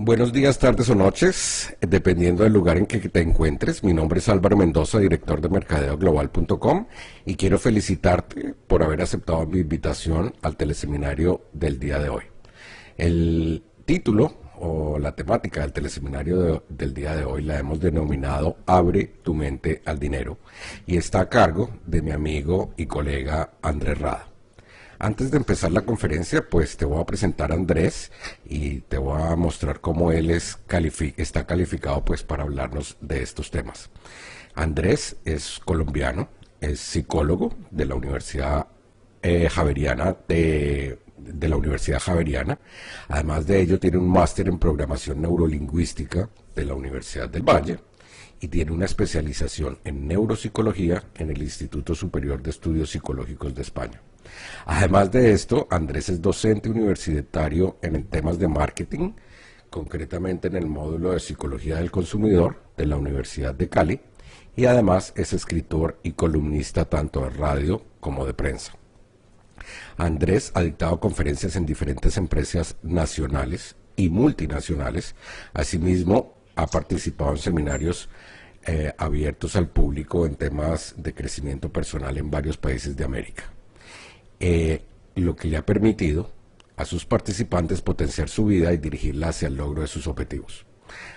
Buenos días, tardes o noches, dependiendo del lugar en que te encuentres. Mi nombre es Álvaro Mendoza, director de mercadeoglobal.com, y quiero felicitarte por haber aceptado mi invitación al teleseminario del día de hoy. El título o la temática del teleseminario del día de hoy la hemos denominado Abre tu mente al dinero, y está a cargo de mi amigo y colega Andrés Rada. Antes de empezar la conferencia, pues te voy a presentar a Andrés y te voy a mostrar cómo él está calificado pues para hablarnos de estos temas. Andrés es colombiano, es psicólogo de la Universidad Javeriana de la Universidad Javeriana. Además de ello, tiene un máster en programación neurolingüística de la Universidad del Valle y tiene una especialización en neuropsicología en el Instituto Superior de Estudios Psicológicos de España. Además de esto, Andrés es docente universitario en temas de marketing, concretamente en el módulo de Psicología del Consumidor de la Universidad de Cali, y además es escritor y columnista tanto de radio como de prensa. Andrés ha dictado conferencias en diferentes empresas nacionales y multinacionales. Asimismo, ha participado en seminarios abiertos al público en temas de crecimiento personal en varios países de América. Lo que le ha permitido a sus participantes potenciar su vida y dirigirla hacia el logro de sus objetivos.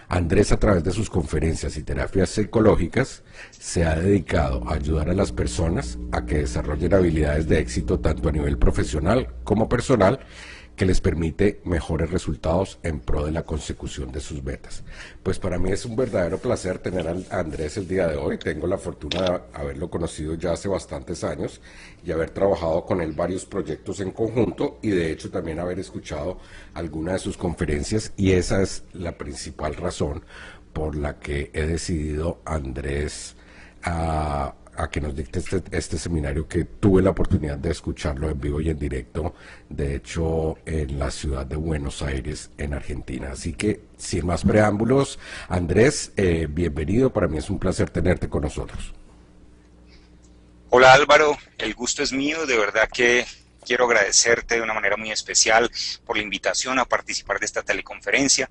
Andrés, a través de sus conferencias y terapias psicológicas, se ha dedicado a ayudar a las personas a que desarrollen habilidades de éxito tanto a nivel profesional como personal, que les permite mejores resultados en pro de la consecución de sus metas. Pues para mí es un verdadero placer tener a Andrés el día de hoy. Tengo la fortuna de haberlo conocido ya hace bastantes años y haber trabajado con él varios proyectos en conjunto, y de hecho también haber escuchado algunas de sus conferencias, y esa es la principal razón por la que he decidido, Andrés, a que nos dicte este seminario, que tuve la oportunidad de escucharlo en vivo y en directo, de hecho en la ciudad de Buenos Aires, en Argentina. Así que, sin más preámbulos, Andrés, bienvenido. Para mí es un placer tenerte con nosotros. Hola Álvaro, el gusto es mío. De verdad que quiero agradecerte de una manera muy especial por la invitación a participar de esta teleconferencia.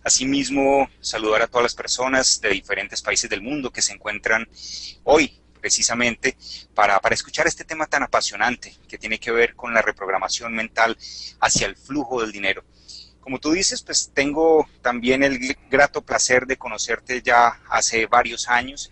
Asimismo, saludar a todas las personas de diferentes países del mundo que se encuentran hoy precisamente para escuchar este tema tan apasionante que tiene que ver con la reprogramación mental hacia el flujo del dinero. Como tú dices, pues tengo también el grato placer de conocerte ya hace varios años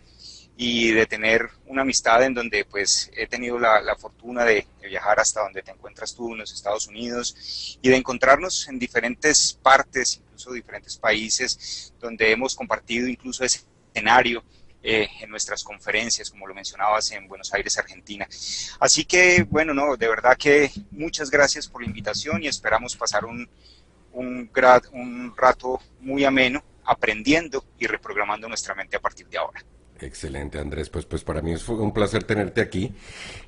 y de tener una amistad en donde pues he tenido la fortuna de viajar hasta donde te encuentras tú en los Estados Unidos y de encontrarnos en diferentes partes, incluso diferentes países, donde hemos compartido incluso ese escenario en nuestras conferencias, como lo mencionabas, en Buenos Aires, Argentina. Así que, bueno, no, de verdad que muchas gracias por la invitación y esperamos pasar un rato muy ameno aprendiendo y reprogramando nuestra mente a partir de ahora. Excelente, Andrés. Pues para mí fue un placer tenerte aquí.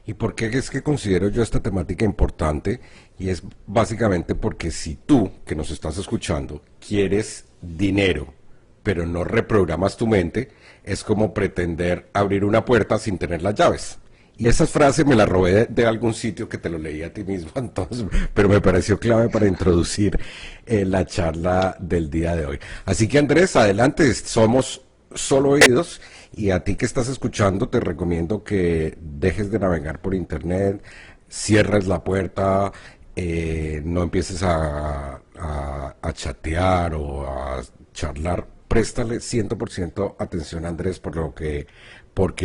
¿Y por qué es que considero yo esta temática importante? Y es básicamente porque si tú, que nos estás escuchando, quieres dinero, pero no reprogramas tu mente, es como pretender abrir una puerta sin tener las llaves. Y esa frase me la robé de algún sitio que te lo leí a ti mismo, entonces, pero me pareció clave para introducir la charla del día de hoy. Así que, Andrés, adelante, somos solo oídos, y a ti que estás escuchando te recomiendo que dejes de navegar por internet, cierres la puerta, no empieces a chatear o a charlar. Préstale 100% atención a Andrés, porque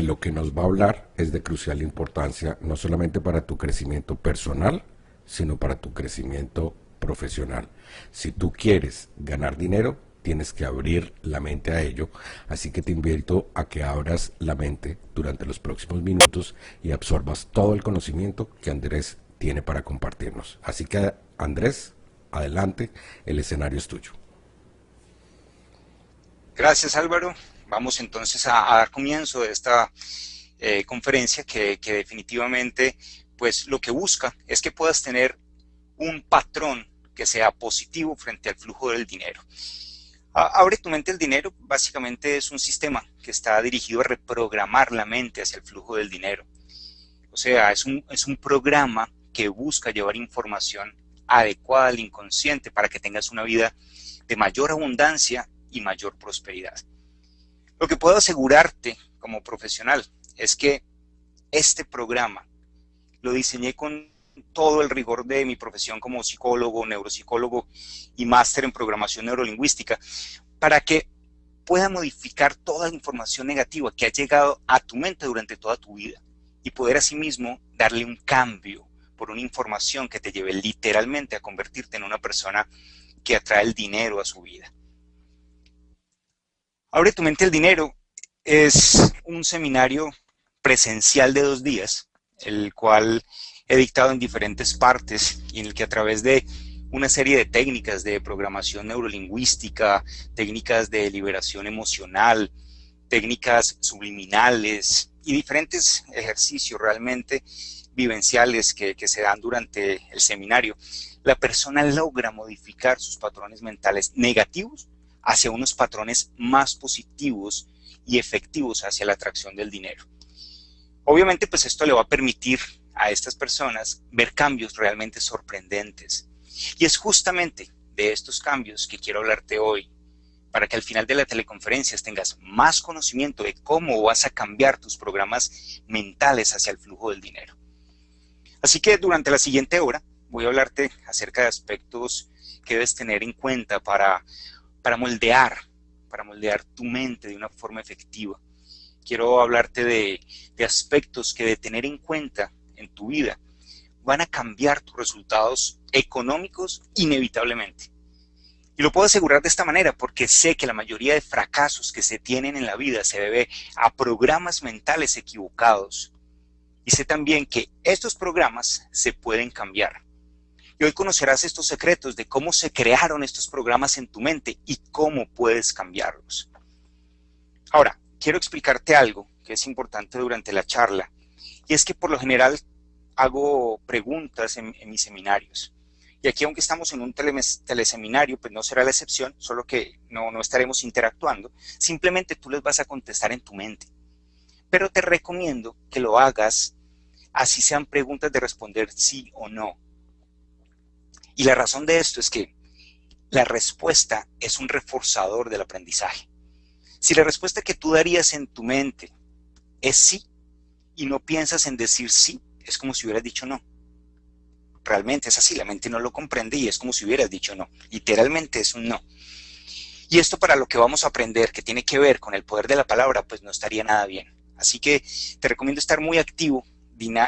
lo que nos va a hablar es de crucial importancia, no solamente para tu crecimiento personal, sino para tu crecimiento profesional. Si tú quieres ganar dinero, tienes que abrir la mente a ello, así que te invito a que abras la mente durante los próximos minutos y absorbas todo el conocimiento que Andrés tiene para compartirnos. Así que, Andrés, adelante, el escenario es tuyo. Gracias Álvaro. Vamos entonces a dar comienzo de esta conferencia que definitivamente pues lo que busca es que puedas tener un patrón que sea positivo frente al flujo del dinero. Abre tu mente al dinero básicamente es un sistema que está dirigido a reprogramar la mente hacia el flujo del dinero. O sea, es un programa que busca llevar información adecuada al inconsciente para que tengas una vida de mayor abundancia y mayor prosperidad. Lo que puedo asegurarte como profesional es que este programa lo diseñé con todo el rigor de mi profesión como psicólogo, neuropsicólogo y máster en programación neurolingüística para que pueda modificar toda la información negativa que ha llegado a tu mente durante toda tu vida y poder asimismo darle un cambio por una información que te lleve literalmente a convertirte en una persona que atrae el dinero a su vida. Abre tu mente al dinero es un seminario presencial de 2 días, el cual he dictado en diferentes partes y en el que a través de una serie de técnicas de programación neurolingüística, técnicas de liberación emocional, técnicas subliminales y diferentes ejercicios realmente vivenciales que se dan durante el seminario, la persona logra modificar sus patrones mentales negativos hacia unos patrones más positivos y efectivos hacia la atracción del dinero. Obviamente, pues esto le va a permitir a estas personas ver cambios realmente sorprendentes. Y es justamente de estos cambios que quiero hablarte hoy, para que al final de la teleconferencia tengas más conocimiento de cómo vas a cambiar tus programas mentales hacia el flujo del dinero. Así que durante la siguiente hora voy a hablarte acerca de aspectos que debes tener en cuenta para moldear tu mente de una forma efectiva. Quiero hablarte de aspectos que de tener en cuenta en tu vida van a cambiar tus resultados económicos inevitablemente. Y lo puedo asegurar de esta manera porque sé que la mayoría de fracasos que se tienen en la vida se debe a programas mentales equivocados. Y sé también que estos programas se pueden cambiar. Y hoy conocerás estos secretos de cómo se crearon estos programas en tu mente y cómo puedes cambiarlos. Ahora, quiero explicarte algo que es importante durante la charla, y es que por lo general hago preguntas en mis seminarios. Y aquí, aunque estamos en un teleseminario, pues no será la excepción, solo que no estaremos interactuando. Simplemente tú les vas a contestar en tu mente. Pero te recomiendo que lo hagas así sean preguntas de responder sí o no. Y la razón de esto es que la respuesta es un reforzador del aprendizaje. Si la respuesta que tú darías en tu mente es sí y no piensas en decir sí, es como si hubieras dicho no. Realmente es así, la mente no lo comprende y es como si hubieras dicho no. Literalmente es un no. Y esto para lo que vamos a aprender, que tiene que ver con el poder de la palabra, pues no estaría nada bien. Así que te recomiendo estar muy activo,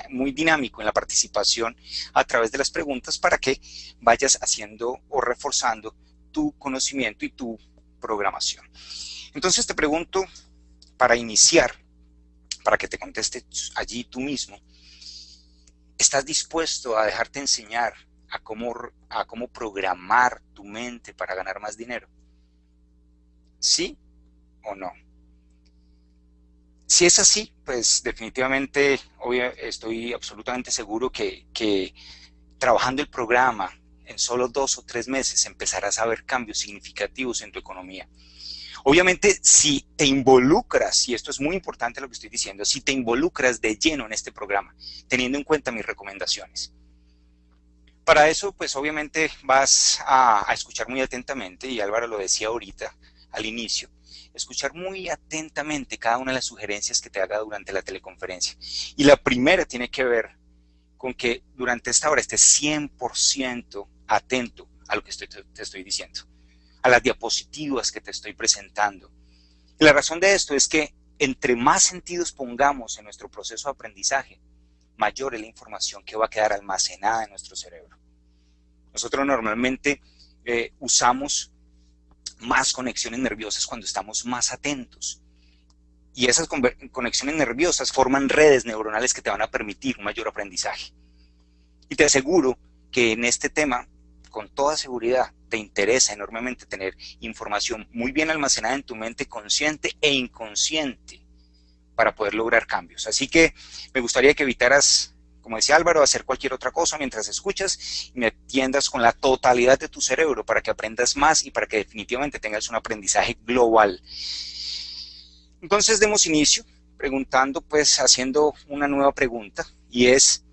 muy dinámico en la participación a través de las preguntas para que vayas haciendo o reforzando tu conocimiento y tu programación. Entonces te pregunto, para iniciar, para que te contestes allí tú mismo, ¿estás dispuesto a dejarte enseñar a cómo programar tu mente para ganar más dinero? ¿Sí o no? Si es así, pues definitivamente estoy absolutamente seguro que trabajando el programa en solo 2 o 3 meses empezarás a ver cambios significativos en tu economía. Obviamente, si te involucras, y esto es muy importante lo que estoy diciendo, si te involucras de lleno en este programa, teniendo en cuenta mis recomendaciones. Para eso, pues obviamente vas a escuchar muy atentamente, y Álvaro lo decía ahorita al inicio, escuchar muy atentamente cada una de las sugerencias que te haga durante la teleconferencia. Y la primera tiene que ver con que durante esta hora estés 100% atento a lo que te estoy diciendo, a las diapositivas que te estoy presentando. Y la razón de esto es que entre más sentidos pongamos en nuestro proceso de aprendizaje, mayor es la información que va a quedar almacenada en nuestro cerebro. Nosotros normalmente usamos más conexiones nerviosas cuando estamos más atentos. Y esas conexiones nerviosas forman redes neuronales que te van a permitir un mayor aprendizaje. Y te aseguro que en este tema, con toda seguridad, te interesa enormemente tener información muy bien almacenada en tu mente consciente e inconsciente para poder lograr cambios. Así que me gustaría que evitaras, como decía Álvaro, hacer cualquier otra cosa mientras escuchas y me atiendas con la totalidad de tu cerebro para que aprendas más y para que definitivamente tengas un aprendizaje global. Entonces demos inicio preguntando, pues haciendo una nueva pregunta, y es,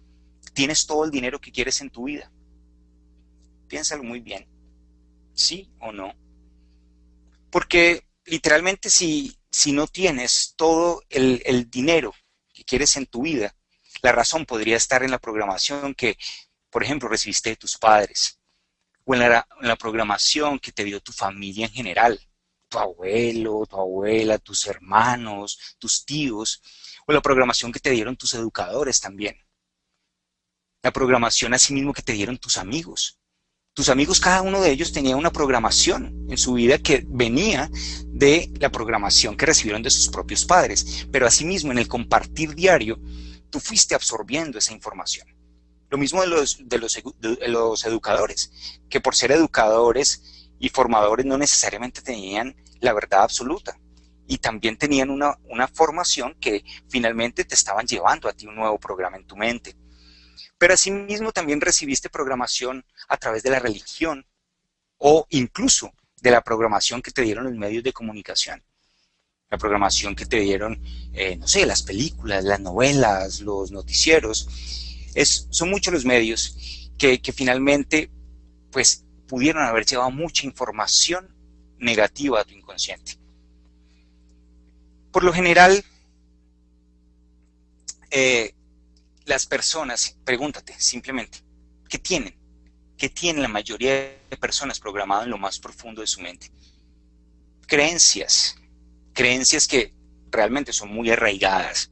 ¿tienes todo el dinero que quieres en tu vida? Piénsalo muy bien, ¿sí o no? Porque literalmente si no tienes todo el dinero que quieres en tu vida, la razón podría estar en la programación que, por ejemplo, recibiste de tus padres, o en la programación que te dio tu familia en general, tu abuelo, tu abuela, tus hermanos, tus tíos, o la programación que te dieron tus educadores también, la programación asimismo que te dieron tus amigos. Tus amigos, cada uno de ellos tenía una programación en su vida que venía de la programación que recibieron de sus propios padres, pero asimismo en el compartir diario, tú fuiste absorbiendo esa información. Lo mismo de los educadores, que por ser educadores y formadores no necesariamente tenían la verdad absoluta. Y también tenían una formación que finalmente te estaban llevando a ti un nuevo programa en tu mente. Pero asimismo también recibiste programación a través de la religión o incluso de la programación que te dieron los medios de comunicación. La programación que te dieron, no sé, las películas, las novelas, los noticieros. Son muchos los medios que finalmente pues pudieron haber llevado mucha información negativa a tu inconsciente. Por lo general, las personas, pregúntate simplemente, ¿qué tienen? ¿Qué tiene la mayoría de personas programado en lo más profundo de su mente? Creencias que realmente son muy arraigadas,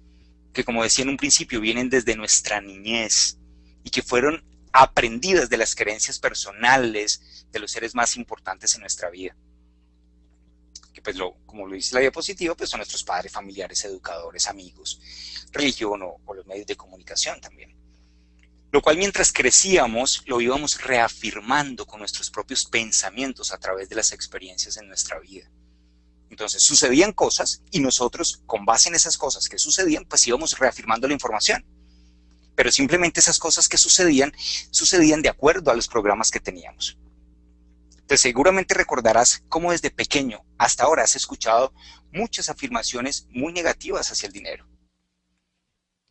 que como decía en un principio vienen desde nuestra niñez y que fueron aprendidas de las creencias personales de los seres más importantes en nuestra vida. Que pues como lo dice la diapositiva, pues son nuestros padres, familiares, educadores, amigos, religión o los medios de comunicación también. Lo cual mientras crecíamos lo íbamos reafirmando con nuestros propios pensamientos a través de las experiencias en nuestra vida. Entonces sucedían cosas y nosotros con base en esas cosas que sucedían pues íbamos reafirmando la información. Pero simplemente esas cosas que sucedían de acuerdo a los programas que teníamos. Entonces seguramente recordarás cómo desde pequeño hasta ahora has escuchado muchas afirmaciones muy negativas hacia el dinero.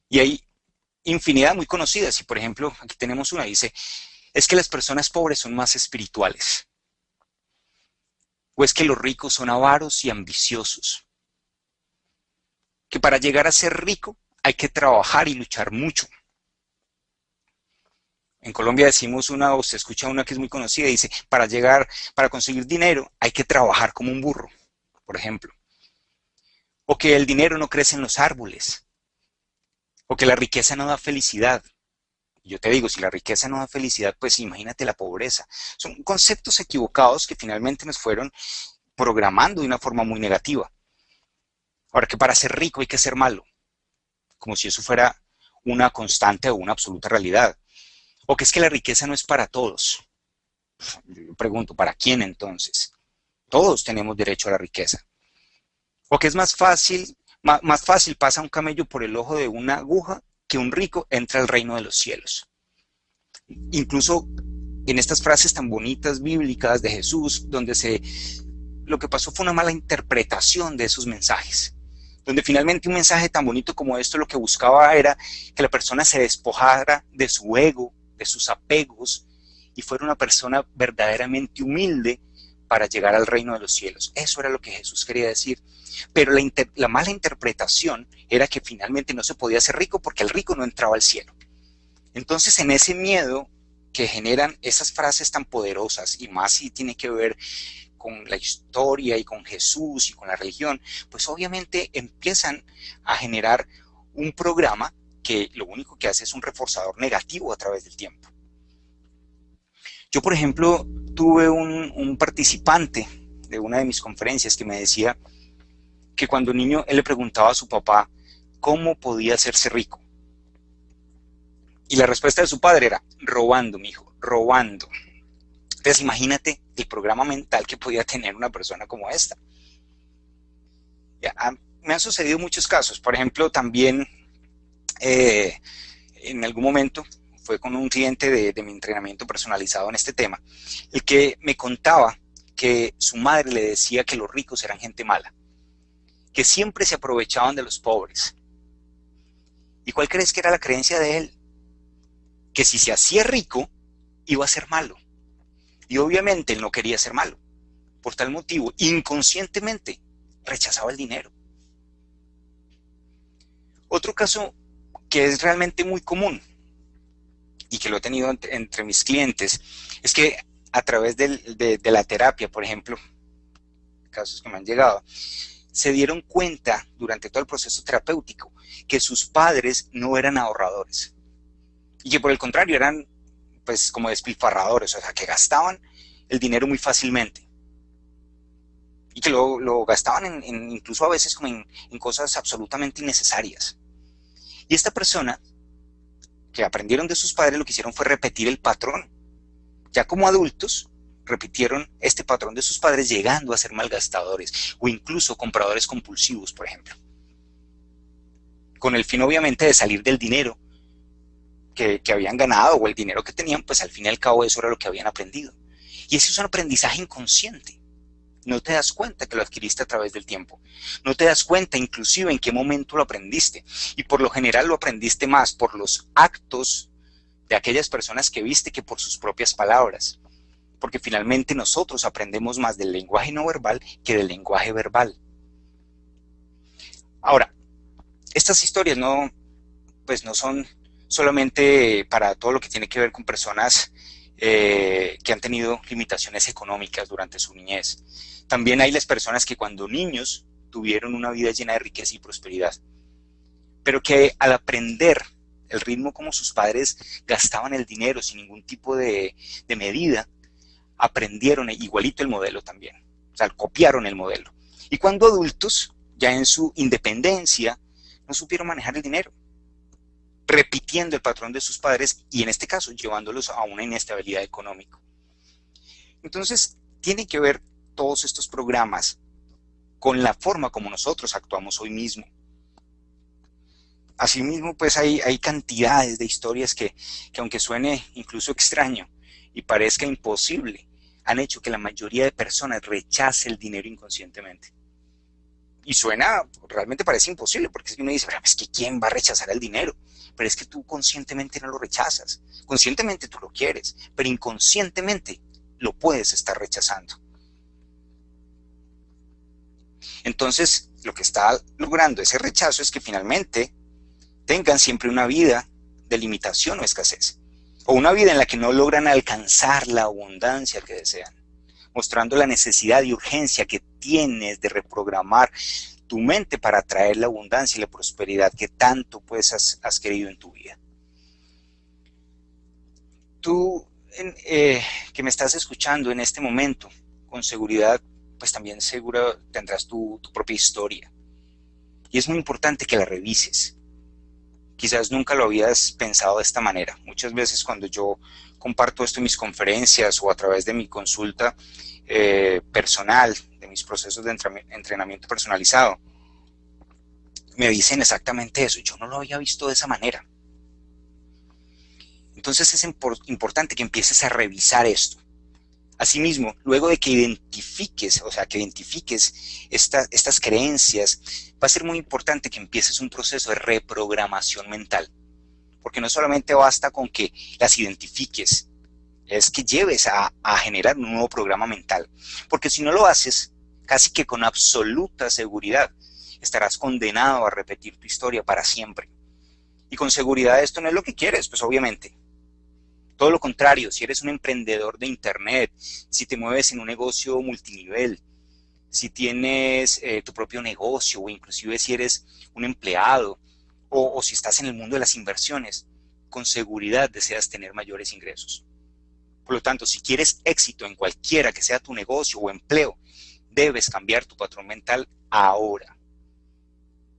Y hay infinidad muy conocidas. Y por ejemplo, aquí tenemos una, dice, es que las personas pobres son más espirituales. O es que los ricos son avaros y ambiciosos. Que para llegar a ser rico hay que trabajar y luchar mucho. En Colombia decimos una, o se escucha una que es muy conocida, dice, para conseguir dinero hay que trabajar como un burro, por ejemplo. O que el dinero no crece en los árboles. O que la riqueza no da felicidad. Yo te digo, si la riqueza no da felicidad, pues imagínate la pobreza. Son conceptos equivocados que finalmente nos fueron programando de una forma muy negativa. Ahora, que para ser rico hay que ser malo, como si eso fuera una constante o una absoluta realidad. O que es que la riqueza no es para todos. Yo pregunto, ¿para quién entonces? Todos tenemos derecho a la riqueza. O que es más fácil pasa un camello por el ojo de una aguja que un rico entra al reino de los cielos. Incluso en estas frases tan bonitas bíblicas de Jesús, donde lo que pasó fue una mala interpretación de esos mensajes, donde finalmente un mensaje tan bonito como esto lo que buscaba era que la persona se despojara de su ego, de sus apegos, y fuera una persona verdaderamente humilde para llegar al reino de los cielos. Eso era lo que Jesús quería decir. Pero la mala interpretación era que finalmente no se podía ser rico porque el rico no entraba al cielo. Entonces, en ese miedo que generan esas frases tan poderosas, y más si tiene que ver con la historia y con Jesús y con la religión, pues obviamente empiezan a generar un programa que lo único que hace es un reforzador negativo a través del tiempo. Yo, por ejemplo, tuve un participante de una de mis conferencias que me decía que cuando niño él le preguntaba a su papá cómo podía hacerse rico. Y la respuesta de su padre era, robando, mijo, robando. Entonces imagínate el programa mental que podía tener una persona como esta. Me han sucedido muchos casos. Por ejemplo, también en algún momento fue con un cliente de mi entrenamiento personalizado en este tema, el que me contaba que su madre le decía que los ricos eran gente mala, que siempre se aprovechaban de los pobres. ¿Y cuál crees que era la creencia de él? Que si se hacía rico, iba a ser malo. Y obviamente él no quería ser malo. Por tal motivo, inconscientemente, rechazaba el dinero. Otro caso que es realmente muy común y que lo he tenido entre mis clientes es que a través de la terapia, por ejemplo, casos que me han llegado, se dieron cuenta durante todo el proceso terapéutico que sus padres no eran ahorradores y que por el contrario eran pues como despilfarradores, o sea, que gastaban el dinero muy fácilmente y que lo gastaban incluso a veces como en cosas absolutamente innecesarias. Y esta persona que aprendieron de sus padres lo que hicieron fue repetir el patrón. Ya como adultos, repitieron este patrón de sus padres llegando a ser malgastadores o incluso compradores compulsivos, por ejemplo. Con el fin obviamente de salir del dinero que habían ganado o el dinero que tenían, pues al fin y al cabo eso era lo que habían aprendido. Y ese es un aprendizaje inconsciente. No te das cuenta que lo adquiriste a través del tiempo. No te das cuenta inclusive en qué momento lo aprendiste. Y por lo general lo aprendiste más por los actos de aquellas personas que viste que por sus propias palabras. Porque finalmente nosotros aprendemos más del lenguaje no verbal que del lenguaje verbal. Ahora, estas historias pues no son solamente para todo lo que tiene que ver con personas que han tenido limitaciones económicas durante su niñez. También hay las personas que cuando niños tuvieron una vida llena de riqueza y prosperidad, pero que al aprender el ritmo como sus padres gastaban el dinero sin ningún tipo de medida, aprendieron igualito el modelo también, o sea, copiaron el modelo. Y cuando adultos, ya en su independencia, no supieron manejar el dinero, repitiendo el patrón de sus padres y en este caso llevándolos a una inestabilidad económica. Entonces, tiene que ver todos estos programas con la forma como nosotros actuamos hoy mismo. Asimismo, pues hay cantidades de historias que aunque suene incluso extraño y parezca imposible, han hecho que la mayoría de personas rechace el dinero inconscientemente. Y realmente parece imposible, porque es que uno dice, pero es que ¿quién va a rechazar el dinero? Pero es que tú conscientemente no lo rechazas. Conscientemente tú lo quieres, pero inconscientemente lo puedes estar rechazando. Entonces, lo que está logrando ese rechazo es que finalmente tengan siempre una vida de limitación o escasez, o una vida en la que no logran alcanzar la abundancia que desean, mostrando la necesidad y urgencia que tienes de reprogramar tu mente para atraer la abundancia y la prosperidad que tanto pues has querido en tu vida. Tú que me estás escuchando en este momento, con seguridad, pues también seguro tendrás tu propia historia. Y es muy importante que la revises. Quizás nunca lo habías pensado de esta manera. Muchas veces cuando yo comparto esto en mis conferencias o a través de mi consulta personal, de mis procesos de entrenamiento personalizado, me dicen exactamente eso. Yo no lo había visto de esa manera. Entonces es importante que empieces a revisar esto. Asimismo, luego de que identifiques, estas creencias, va a ser muy importante que empieces un proceso de reprogramación mental. Porque no solamente basta con que las identifiques, es que lleves a generar un nuevo programa mental. Porque si no lo haces, casi que con absoluta seguridad, estarás condenado a repetir tu historia para siempre. Y con seguridad esto no es lo que quieres, pues obviamente. Todo lo contrario, si eres un emprendedor de internet, si te mueves en un negocio multinivel, si tienes tu propio negocio o inclusive si eres un empleado o si estás en el mundo de las inversiones, con seguridad deseas tener mayores ingresos. Por lo tanto, si quieres éxito en cualquiera que sea tu negocio o empleo, debes cambiar tu patrón mental ahora.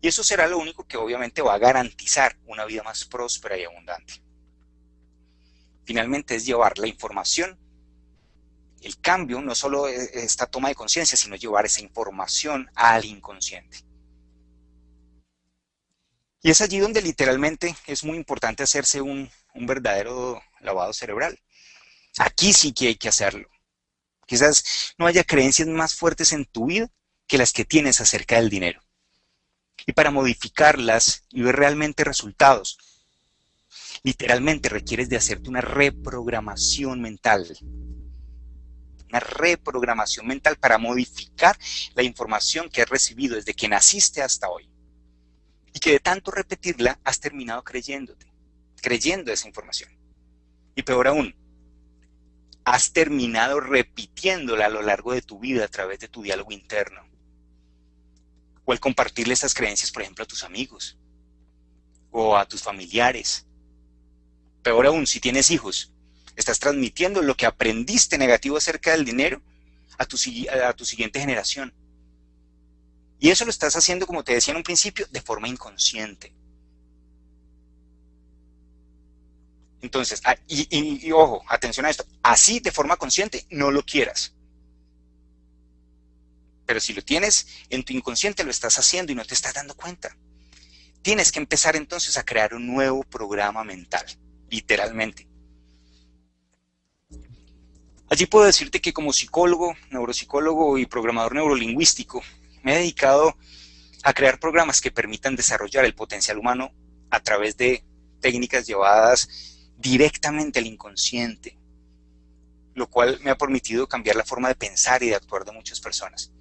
Y eso será lo único que obviamente va a garantizar una vida más próspera y abundante. Finalmente es llevar la información, el cambio, no solo esta toma de conciencia, sino llevar esa información al inconsciente. Y es allí donde literalmente es muy importante hacerse un verdadero lavado cerebral. Aquí sí que hay que hacerlo. Quizás no haya creencias más fuertes en tu vida que las que tienes acerca del dinero. Y para modificarlas y ver realmente resultados, literalmente requieres de hacerte una reprogramación mental. una reprogramación mental para modificar la información que has recibido desde que naciste hasta hoy. Y que de tanto repetirla has terminado creyendo esa información. Y peor aún, has terminado repitiéndola a lo largo de tu vida a través de tu diálogo interno. O al compartirle estas creencias, por ejemplo, a tus amigos o a tus familiares. Peor aún, si tienes hijos, estás transmitiendo lo que aprendiste negativo acerca del dinero a tu siguiente generación. Y eso lo estás haciendo, como te decía en un principio, de forma inconsciente. Entonces, y ojo, atención a esto, así de forma consciente no lo quieras. Pero si lo tienes en tu inconsciente, lo estás haciendo y no te estás dando cuenta. Tienes que empezar entonces a crear un nuevo programa mental, literalmente. Allí puedo decirte que como psicólogo, neuropsicólogo y programador neurolingüístico, me he dedicado a crear programas que permitan desarrollar el potencial humano a través de técnicas llevadas directamente al inconsciente, lo cual me ha permitido cambiar la forma de pensar y de actuar de muchas personas.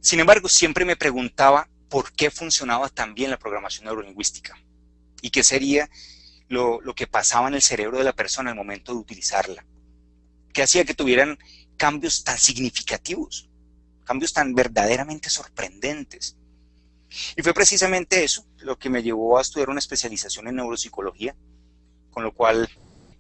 Sin embargo, siempre me preguntaba por qué funcionaba tan bien la programación neurolingüística y qué sería lo que pasaba en el cerebro de la persona al momento de utilizarla. ¿Qué hacía que tuvieran cambios tan significativos, cambios tan verdaderamente sorprendentes? Y fue precisamente eso lo que me llevó a estudiar una especialización en neuropsicología, con lo cual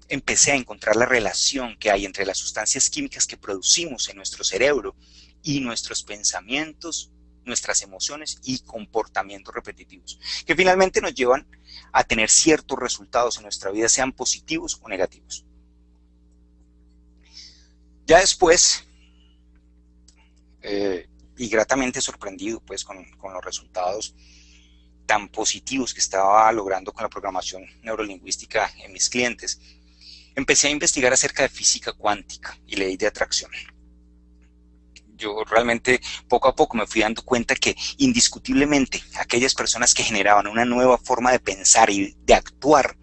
empecé a encontrar la relación que hay entre las sustancias químicas que producimos en nuestro cerebro y nuestros pensamientos, nuestras emociones y comportamientos repetitivos, que finalmente nos llevan a tener ciertos resultados en nuestra vida, sean positivos o negativos. Ya después, y gratamente sorprendido pues con los resultados tan positivos que estaba logrando con la programación neurolingüística en mis clientes, empecé a investigar acerca de física cuántica y ley de atracción. Yo realmente poco a poco me fui dando cuenta que indiscutiblemente aquellas personas que generaban una nueva forma de pensar y de actuar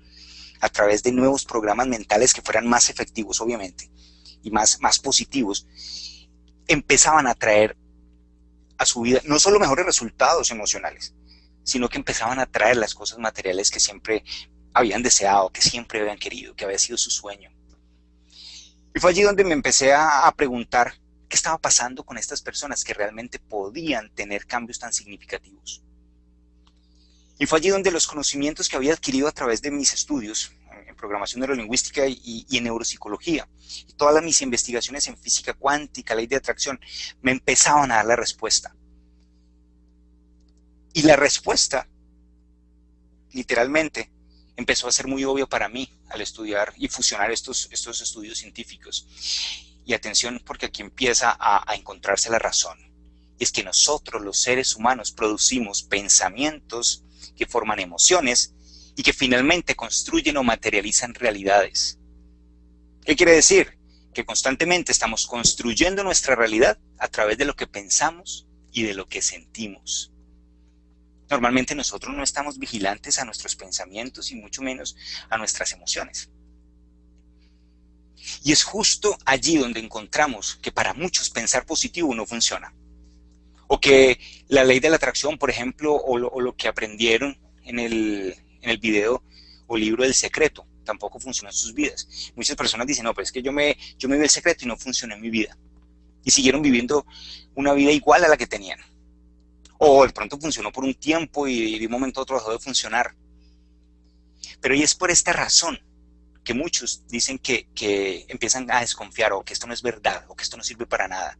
a través de nuevos programas mentales que fueran más efectivos obviamente y más positivos, empezaban a traer a su vida no solo mejores resultados emocionales, sino que empezaban a traer las cosas materiales que siempre habían deseado, que siempre habían querido, que había sido su sueño. Y fue allí donde me empecé a preguntar qué estaba pasando con estas personas que realmente podían tener cambios tan significativos. Y fue allí donde los conocimientos que había adquirido a través de mis estudios en programación neurolingüística y en neuropsicología, y todas mis investigaciones en física cuántica, ley de atracción, me empezaban a dar la respuesta. Y la respuesta, literalmente, empezó a ser muy obvio para mí al estudiar y fusionar estos estudios científicos. Y atención, porque aquí empieza a encontrarse la razón. Es que nosotros, los seres humanos, producimos pensamientos que forman emociones y que finalmente construyen o materializan realidades. ¿Qué quiere decir? Que constantemente estamos construyendo nuestra realidad a través de lo que pensamos y de lo que sentimos. Normalmente nosotros no estamos vigilantes a nuestros pensamientos y mucho menos a nuestras emociones. Y es justo allí donde encontramos que para muchos pensar positivo no funciona. O que la ley de la atracción, por ejemplo, o lo que aprendieron en el video o libro del secreto, tampoco funciona en sus vidas. Muchas personas dicen, no, pero es que yo me vi el secreto y no funcionó en mi vida. Y siguieron viviendo una vida igual a la que tenían. O de pronto funcionó por un tiempo y de un momento a otro dejó de funcionar. Pero y es por esta razón que muchos dicen que empiezan a desconfiar o que esto no es verdad o que esto no sirve para nada.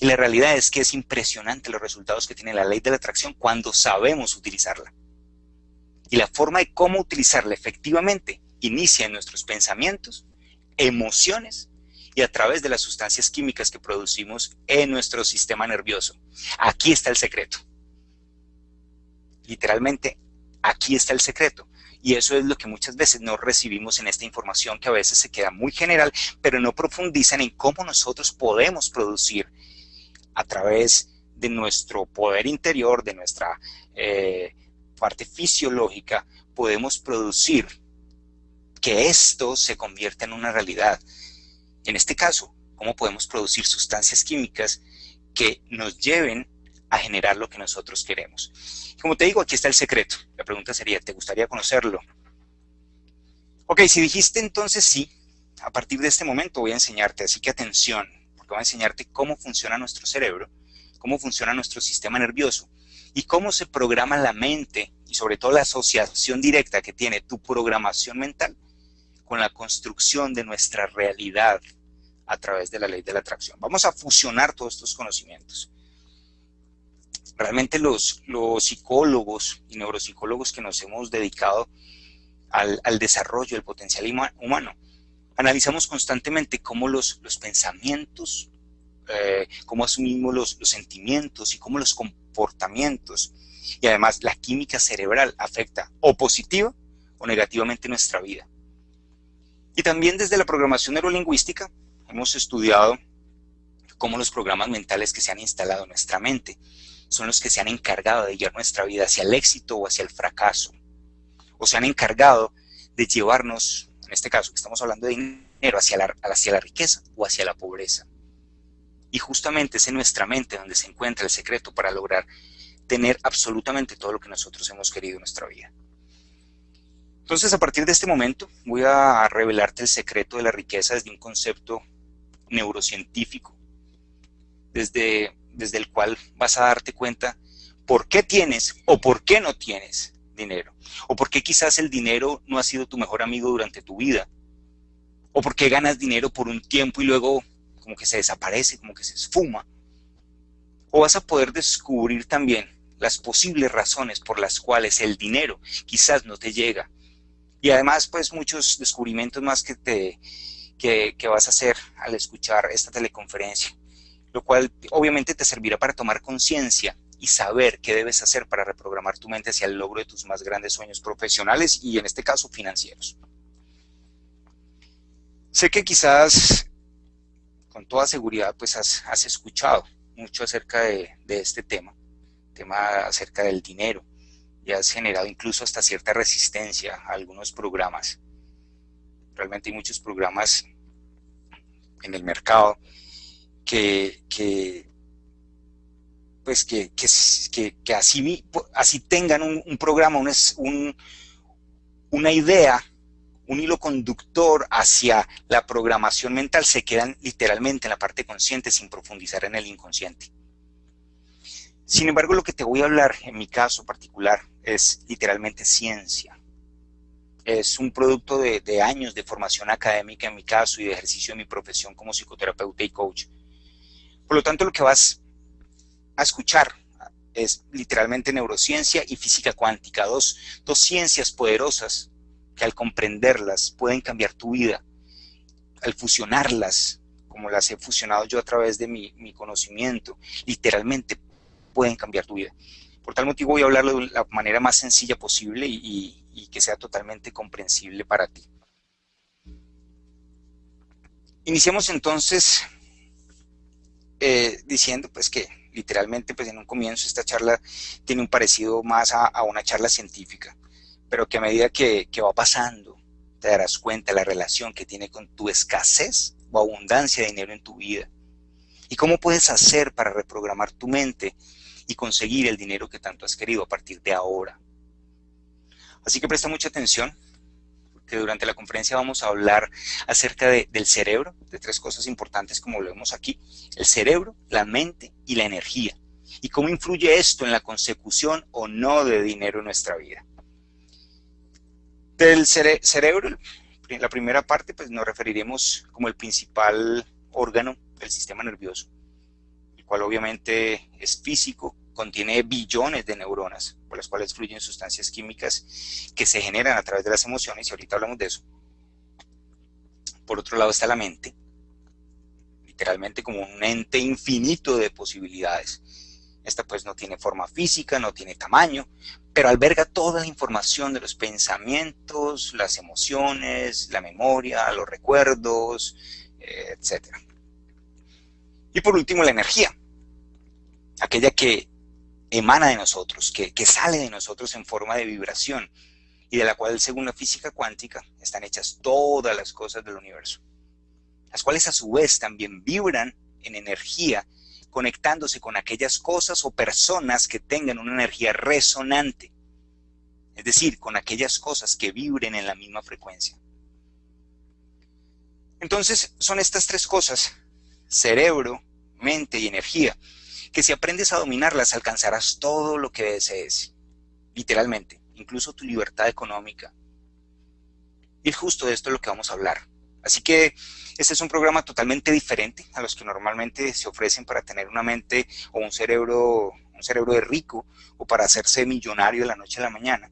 Y la realidad es que es impresionante los resultados que tiene la ley de la atracción cuando sabemos utilizarla. Y la forma de cómo utilizarla efectivamente inicia en nuestros pensamientos, emociones y a través de las sustancias químicas que producimos en nuestro sistema nervioso. Aquí está el secreto. Literalmente, aquí está el secreto. Y eso es lo que muchas veces no recibimos en esta información que a veces se queda muy general, pero no profundizan en cómo nosotros podemos producir a través de nuestro poder interior, de nuestra parte fisiológica, podemos producir que esto se convierta en una realidad. En este caso, cómo podemos producir sustancias químicas que nos lleven a generar lo que nosotros queremos. Como te digo, aquí está el secreto. La pregunta sería, ¿te gustaría conocerlo? Ok, si dijiste entonces sí, a partir de este momento voy a enseñarte, así que atención, porque voy a enseñarte cómo funciona nuestro cerebro, cómo funciona nuestro sistema nervioso y cómo se programa la mente y sobre todo la asociación directa que tiene tu programación mental con la construcción de nuestra realidad a través de la ley de la atracción. Vamos a fusionar todos estos conocimientos. Realmente los psicólogos y neuropsicólogos que nos hemos dedicado al desarrollo del potencial humano, analizamos constantemente cómo los pensamientos, cómo asumimos los sentimientos y cómo los comportamientos y además la química cerebral afecta o positiva o negativamente nuestra vida. Y también desde la programación neurolingüística hemos estudiado cómo los programas mentales que se han instalado en nuestra mente son los que se han encargado de guiar nuestra vida hacia el éxito o hacia el fracaso, o se han encargado de llevarnos, en este caso que estamos hablando de dinero, hacia la riqueza o hacia la pobreza. Y justamente es en nuestra mente donde se encuentra el secreto para lograr tener absolutamente todo lo que nosotros hemos querido en nuestra vida. Entonces, a partir de este momento, voy a revelarte el secreto de la riqueza desde un concepto neurocientífico, desde el cual vas a darte cuenta por qué tienes o por qué no tienes dinero, o por qué quizás el dinero no ha sido tu mejor amigo durante tu vida, o por qué ganas dinero por un tiempo y luego como que se desaparece, como que se esfuma, o vas a poder descubrir también las posibles razones por las cuales el dinero quizás no te llega, y además pues muchos descubrimientos más que vas a hacer al escuchar esta teleconferencia, lo cual obviamente te servirá para tomar conciencia y saber qué debes hacer para reprogramar tu mente hacia el logro de tus más grandes sueños profesionales y en este caso financieros. Sé que quizás con toda seguridad pues has escuchado mucho acerca de este tema acerca del dinero, y has generado incluso hasta cierta resistencia a algunos programas. Realmente hay muchos programas en el mercado que así tengan un programa, una idea, un hilo conductor hacia la programación mental, se quedan literalmente en la parte consciente sin profundizar en el inconsciente. Sin embargo, lo que te voy a hablar en mi caso particular es literalmente ciencia. Es un producto de años de formación académica en mi caso y de ejercicio de mi profesión como psicoterapeuta y coach. Por lo tanto, lo que vas a escuchar es literalmente neurociencia y física cuántica, dos ciencias poderosas que al comprenderlas pueden cambiar tu vida, al fusionarlas, como las he fusionado yo a través de mi conocimiento, literalmente pueden cambiar tu vida. Por tal motivo voy a hablarlo de la manera más sencilla posible y que sea totalmente comprensible para ti. Iniciamos entonces diciendo pues que literalmente pues en un comienzo esta charla tiene un parecido más a una charla científica, pero que a medida que va pasando te darás cuenta de la relación que tiene con tu escasez o abundancia de dinero en tu vida y cómo puedes hacer para reprogramar tu mente y conseguir el dinero que tanto has querido a partir de ahora. Así que presta mucha atención, porque durante la conferencia vamos a hablar acerca del cerebro, de tres cosas importantes como lo vemos aquí: el cerebro, la mente y la energía, y cómo influye esto en la consecución o no de dinero en nuestra vida. Del cerebro, la primera parte, pues nos referiremos como el principal órgano del sistema nervioso, el cual obviamente es físico, contiene billones de neuronas, por las cuales fluyen sustancias químicas que se generan a través de las emociones, y ahorita hablamos de eso. Por otro lado está la mente, literalmente como un ente infinito de posibilidades. Esta pues no tiene forma física, no tiene tamaño, pero alberga toda la información de los pensamientos, las emociones, la memoria, los recuerdos, etc. Y por último la energía, aquella que emana de nosotros, que sale de nosotros en forma de vibración, y de la cual según la física cuántica están hechas todas las cosas del universo. las cuales a su vez también vibran en energía, conectándose con aquellas cosas o personas que tengan una energía resonante, es decir, con aquellas cosas que vibren en la misma frecuencia. Entonces, son estas tres cosas, cerebro, mente y energía, que si aprendes a dominarlas alcanzarás todo lo que desees, literalmente, incluso tu libertad económica. Y es justo de esto lo que vamos a hablar. Así que este es un programa totalmente diferente a los que normalmente se ofrecen para tener una mente o un cerebro de rico o para hacerse millonario de la noche a la mañana.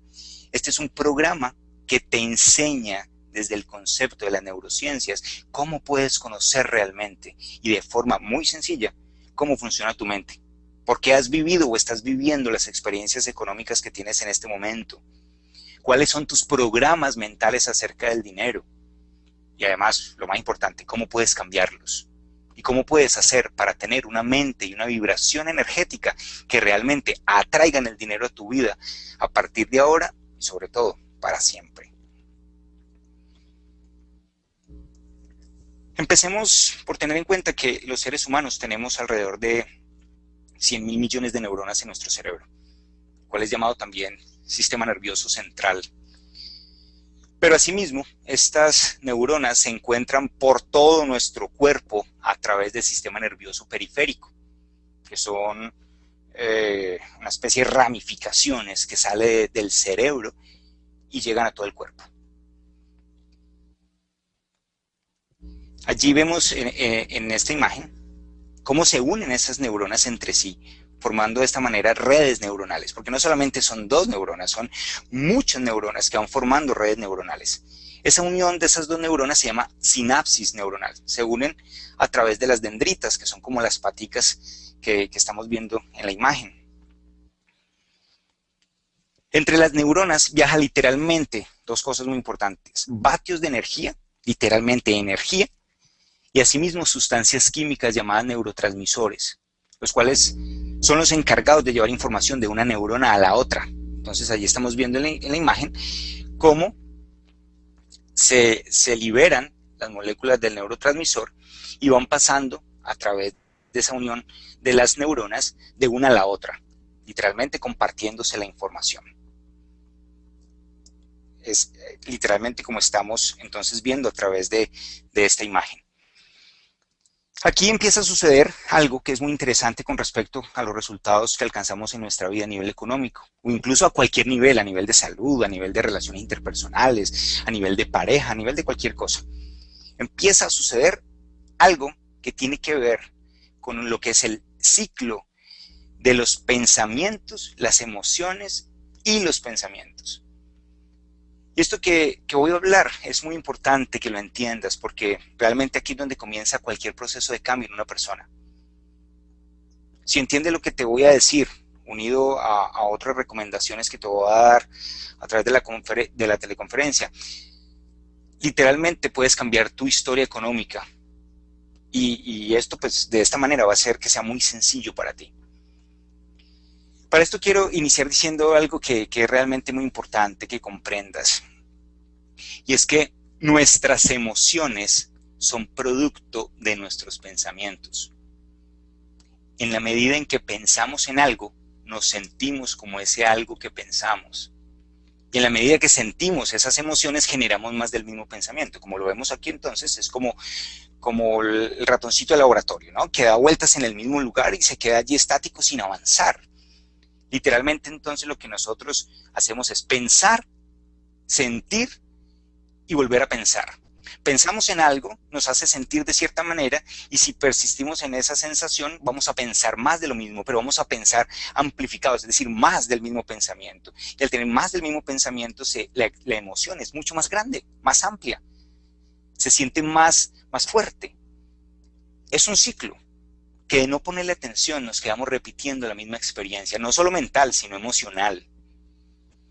Este es un programa que te enseña desde el concepto de las neurociencias cómo puedes conocer realmente y de forma muy sencilla cómo funciona tu mente. ¿Por qué has vivido o estás viviendo las experiencias económicas que tienes en este momento? ¿Cuáles son tus programas mentales acerca del dinero? Y además, lo más importante, ¿cómo puedes cambiarlos? ¿Y cómo puedes hacer para tener una mente y una vibración energética que realmente atraigan el dinero a tu vida a partir de ahora y sobre todo para siempre? Empecemos por tener en cuenta que los seres humanos tenemos alrededor de 100.000 millones de neuronas en nuestro cerebro, cual es llamado también sistema nervioso central. Pero asimismo, estas neuronas se encuentran por todo nuestro cuerpo a través del sistema nervioso periférico, que son una especie de ramificaciones que sale del cerebro y llegan a todo el cuerpo. Allí vemos en esta imagen cómo se unen esas neuronas entre sí, formando de esta manera redes neuronales, porque no solamente son dos neuronas, son muchas neuronas que van formando redes neuronales. Esa unión de esas dos neuronas se llama sinapsis neuronal. Se unen a través de las dendritas, que son como las paticas que estamos viendo en la imagen. Entre las neuronas viaja literalmente dos cosas muy importantes: vatios de energía, literalmente energía, y asimismo sustancias químicas llamadas neurotransmisores, los cuales son los encargados de llevar información de una neurona a la otra. Entonces allí estamos viendo en la imagen cómo se liberan las moléculas del neurotransmisor y van pasando a través de esa unión de las neuronas de una a la otra, literalmente compartiéndose la información. Es literalmente como estamos entonces viendo a través de esta imagen. Aquí empieza a suceder algo que es muy interesante con respecto a los resultados que alcanzamos en nuestra vida a nivel económico, o incluso a cualquier nivel, a nivel de salud, a nivel de relaciones interpersonales, a nivel de pareja, a nivel de cualquier cosa. Empieza a suceder algo que tiene que ver con lo que es el ciclo de los pensamientos, las emociones y los pensamientos. Y esto que voy a hablar es muy importante que lo entiendas, porque realmente aquí es donde comienza cualquier proceso de cambio en una persona. Si entiendes lo que te voy a decir, unido a otras recomendaciones que te voy a dar a través de la teleconferencia, literalmente puedes cambiar tu historia económica. Y esto pues de esta manera va a hacer que sea muy sencillo para ti. Para esto quiero iniciar diciendo algo que es realmente muy importante que comprendas. Y es que nuestras emociones son producto de nuestros pensamientos. En la medida en que pensamos en algo, nos sentimos como ese algo que pensamos. Y en la medida que sentimos esas emociones, generamos más del mismo pensamiento. Como lo vemos aquí entonces, es como el ratoncito de laboratorio, ¿no? Que da vueltas en el mismo lugar y se queda allí estático sin avanzar. Literalmente entonces lo que nosotros hacemos es pensar, sentir y volver a pensar. Pensamos en algo, nos hace sentir de cierta manera y si persistimos en esa sensación vamos a pensar más de lo mismo, pero vamos a pensar amplificados, es decir, más del mismo pensamiento. Y al tener más del mismo pensamiento, la emoción es mucho más grande, más amplia, se siente más fuerte. Es un ciclo que de no ponerle atención nos quedamos repitiendo la misma experiencia, no solo mental, sino emocional.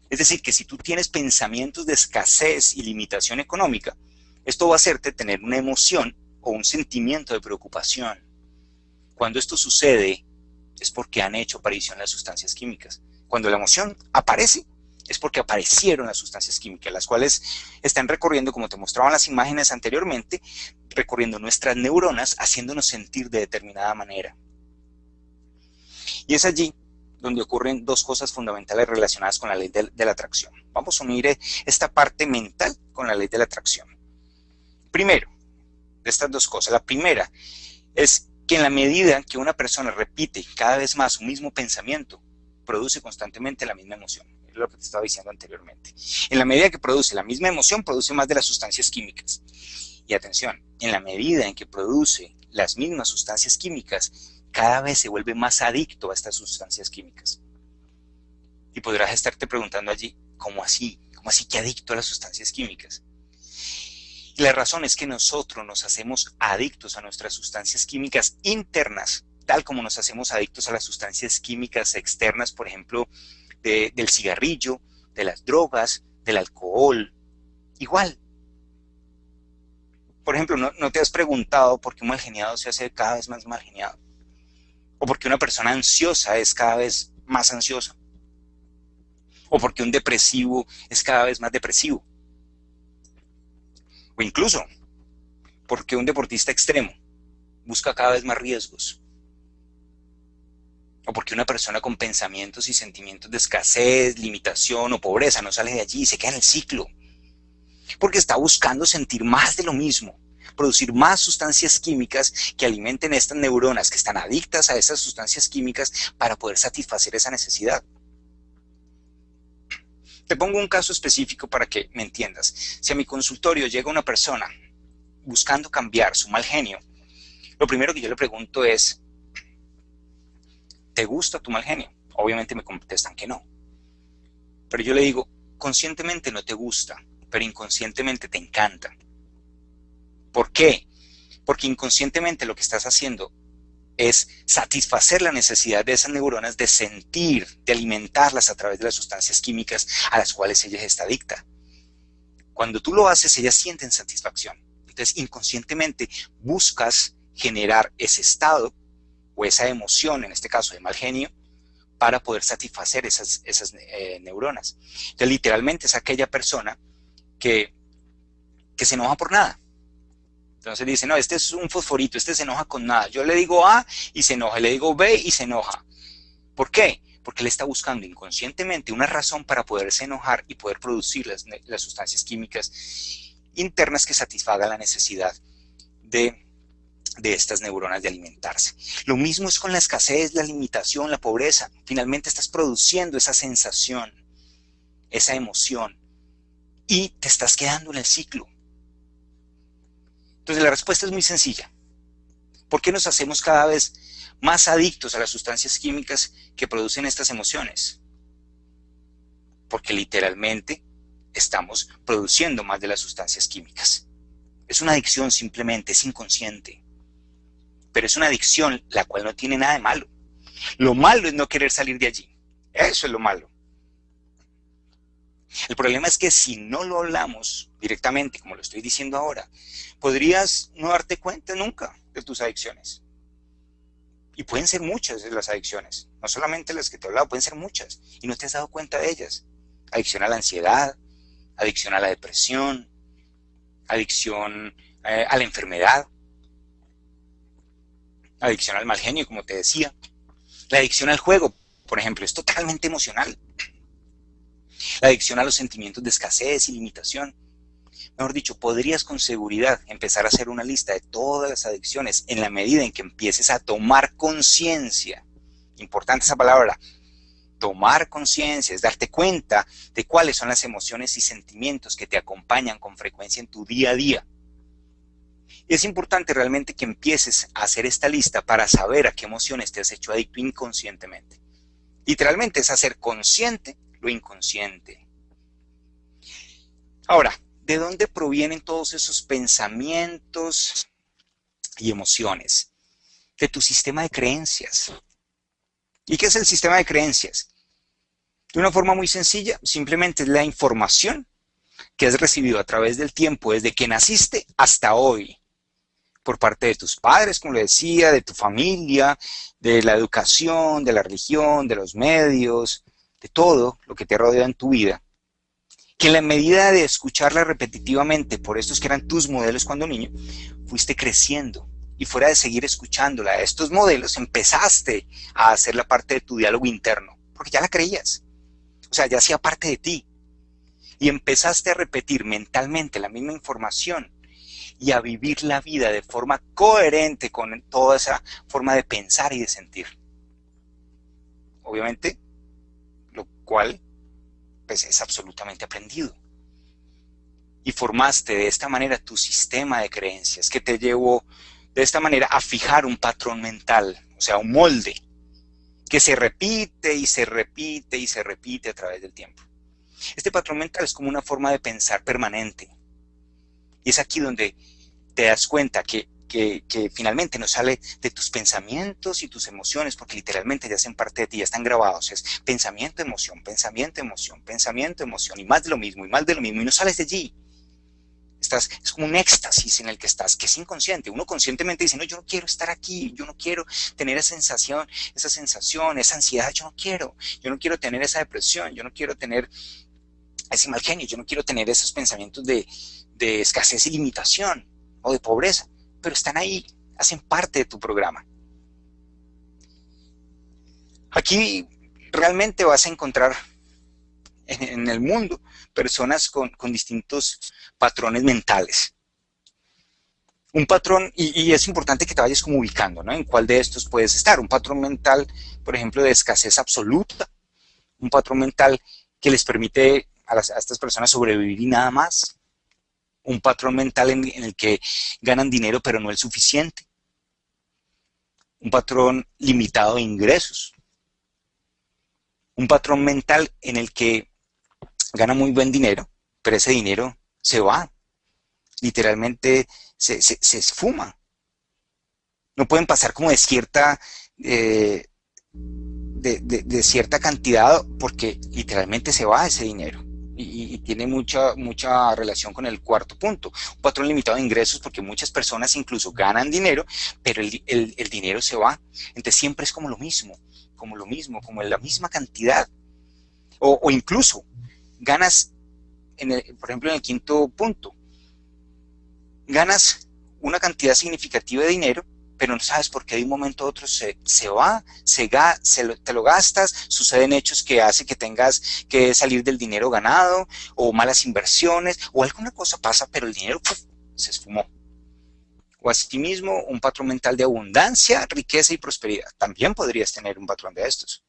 Es decir, que si tú tienes pensamientos de escasez y limitación económica, esto va a hacerte tener una emoción o un sentimiento de preocupación. Cuando esto sucede, es porque han hecho aparición las sustancias químicas. Cuando la emoción aparece, es porque aparecieron las sustancias químicas, las cuales están recorriendo, como te mostraban las imágenes anteriormente, recorriendo nuestras neuronas, haciéndonos sentir de determinada manera. Y es allí donde ocurren dos cosas fundamentales relacionadas con la ley de la atracción. Vamos a unir esta parte mental con la ley de la atracción. Primero, de estas dos cosas, la primera es que en la medida que una persona repite cada vez más un mismo pensamiento, produce constantemente la misma emoción. Es lo que te estaba diciendo anteriormente. En la medida que produce la misma emoción, produce más de las sustancias químicas. Y atención, en la medida en que produce las mismas sustancias químicas, cada vez se vuelve más adicto a estas sustancias químicas. Y podrás estarte preguntando allí, ¿cómo así? ¿Cómo así que adicto a las sustancias químicas? Y la razón es que nosotros nos hacemos adictos a nuestras sustancias químicas internas, tal como nos hacemos adictos a las sustancias químicas externas, por ejemplo, del cigarrillo, de las drogas, del alcohol. Igual. Por ejemplo, ¿no te has preguntado por qué un malgeniado se hace cada vez más malgeniado? ¿O por qué una persona ansiosa es cada vez más ansiosa? ¿O por qué un depresivo es cada vez más depresivo? O incluso, ¿por qué un deportista extremo busca cada vez más riesgos? ¿O por qué una persona con pensamientos y sentimientos de escasez, limitación o pobreza no sale de allí y se queda en el ciclo? Porque está buscando sentir más de lo mismo, producir más sustancias químicas que alimenten estas neuronas que están adictas a esas sustancias químicas para poder satisfacer esa necesidad. Te pongo un caso específico para que me entiendas. Si a mi consultorio llega una persona buscando cambiar su mal genio, lo primero que yo le pregunto es, ¿te gusta tu mal genio? Obviamente me contestan que no. Pero yo le digo, conscientemente no te gusta, pero inconscientemente te encanta. ¿Por qué? Porque inconscientemente lo que estás haciendo es satisfacer la necesidad de esas neuronas de sentir, de alimentarlas a través de las sustancias químicas a las cuales ella está adicta. Cuando tú lo haces, ellas sienten satisfacción. Entonces, inconscientemente buscas generar ese estado o esa emoción, en este caso de mal genio, para poder satisfacer esas neuronas. Entonces, literalmente es aquella persona que se enoja por nada. Entonces dice, no, este es un fosforito, este se enoja con nada. Yo le digo A y se enoja, le digo B y se enoja. ¿Por qué? Porque él está buscando inconscientemente una razón para poderse enojar y poder producir las sustancias químicas internas que satisfagan la necesidad de estas neuronas de alimentarse. Lo mismo es con la escasez, la limitación, la pobreza. Finalmente estás produciendo esa sensación, esa emoción, y te estás quedando en el ciclo. Entonces la respuesta es muy sencilla. ¿Por qué nos hacemos cada vez más adictos a las sustancias químicas que producen estas emociones? Porque literalmente estamos produciendo más de las sustancias químicas. Es una adicción simplemente, es inconsciente. Pero es una adicción la cual no tiene nada de malo. Lo malo es no querer salir de allí. Eso es lo malo. El problema es que si no lo hablamos directamente, como lo estoy diciendo ahora, podrías no darte cuenta nunca de tus adicciones. Y pueden ser muchas de las adicciones, no solamente las que te he hablado, pueden ser muchas, y no te has dado cuenta de ellas. Adicción a la ansiedad, adicción a la depresión, adicción a la enfermedad, adicción al mal genio, como te decía. La adicción al juego, por ejemplo, es totalmente emocional. La adicción a los sentimientos de escasez y limitación. Mejor dicho, podrías con seguridad empezar a hacer una lista de todas las adicciones en la medida en que empieces a tomar conciencia. Importante esa palabra. Tomar conciencia es darte cuenta de cuáles son las emociones y sentimientos que te acompañan con frecuencia en tu día a día. Y es importante realmente que empieces a hacer esta lista para saber a qué emociones te has hecho adicto inconscientemente. Literalmente es hacer consciente lo inconsciente. Ahora, ¿de dónde provienen todos esos pensamientos y emociones? De tu sistema de creencias. ¿Y qué es el sistema de creencias? De una forma muy sencilla, simplemente es la información que has recibido a través del tiempo, desde que naciste hasta hoy, por parte de tus padres, como le decía, de tu familia, de la educación, de la religión, de los medios, de todo lo que te ha rodeado en tu vida, que en la medida de escucharla repetitivamente por estos que eran tus modelos cuando niño, fuiste creciendo. Y fuera de seguir escuchándola a estos modelos, empezaste a hacerla parte de tu diálogo interno, porque ya la creías. O sea, ya hacía parte de ti. Y empezaste a repetir mentalmente la misma información y a vivir la vida de forma coherente con toda esa forma de pensar y de sentir. Obviamente, lo cual pues, es absolutamente aprendido. Y formaste de esta manera tu sistema de creencias que te llevó de esta manera a fijar un patrón mental, o sea, un molde que se repite y se repite y se repite a través del tiempo. Este patrón mental es como una forma de pensar permanente. Y es aquí donde te das cuenta que finalmente no sale de tus pensamientos y tus emociones, porque literalmente ya hacen parte de ti, ya están grabados. Es pensamiento, emoción, pensamiento, emoción, pensamiento, emoción, y más de lo mismo, y más de lo mismo, y no sales de allí. Es como un éxtasis en el que estás, que es inconsciente. Uno conscientemente dice, no, yo no quiero estar aquí, yo no quiero tener esa sensación, esa ansiedad, yo no quiero tener esa depresión, yo no quiero tener ese mal genio, yo no quiero tener esos pensamientos de escasez y limitación o de pobreza, pero están ahí, hacen parte de tu programa. Aquí realmente vas a encontrar en el mundo personas con distintos patrones mentales. Un patrón, y es importante que te vayas como ubicando, ¿no? En cuál de estos puedes estar. Un patrón mental, por ejemplo, de escasez absoluta, un patrón mental que les permite a estas personas sobrevivir y nada más, un patrón mental en el que ganan dinero pero no el suficiente, un patrón limitado de ingresos, un patrón mental en el que gana muy buen dinero, pero ese dinero se va, literalmente se esfuma. No pueden pasar como de cierta cierta cantidad porque literalmente se va ese dinero. Y tiene mucha relación con el cuarto punto, un patrón limitado de ingresos, porque muchas personas incluso ganan dinero, pero el dinero se va. Entonces siempre es como lo mismo, como la misma cantidad. O incluso ganas, por ejemplo, en el quinto punto, ganas una cantidad significativa de dinero, pero no sabes por qué de un momento a otro se va, te lo gastas, suceden hechos que hacen que tengas que salir del dinero ganado, o malas inversiones, o alguna cosa pasa, pero el dinero se esfumó. O asimismo, un patrón mental de abundancia, riqueza y prosperidad. También podrías tener un patrón de estos.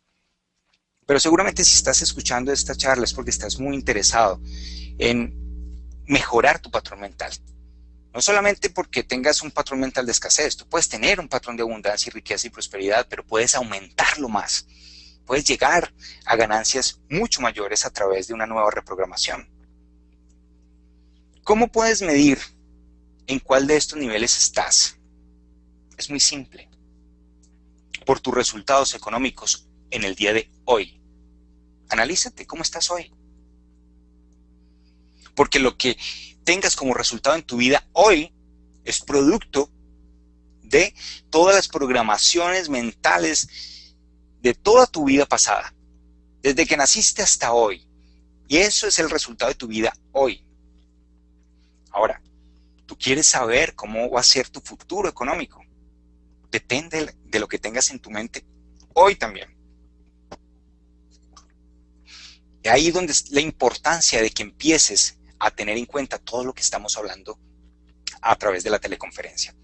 Pero seguramente si estás escuchando esta charla es porque estás muy interesado en mejorar tu patrón mental. No solamente porque tengas un patrón mental de escasez, tú puedes tener un patrón de abundancia y riqueza y prosperidad, pero puedes aumentarlo más. Puedes llegar a ganancias mucho mayores a través de una nueva reprogramación. ¿Cómo puedes medir en cuál de estos niveles estás? Es muy simple. Por tus resultados económicos en el día de hoy. Analízate cómo estás hoy. Porque lo que tengas como resultado en tu vida hoy es producto de todas las programaciones mentales de toda tu vida pasada, desde que naciste hasta hoy. Y eso es el resultado de tu vida hoy. Ahora, tú quieres saber cómo va a ser tu futuro económico. Depende de lo que tengas en tu mente hoy también. Y ahí es donde es la importancia de que empieces a tener en cuenta todo lo que estamos hablando a través de la teleconferencia.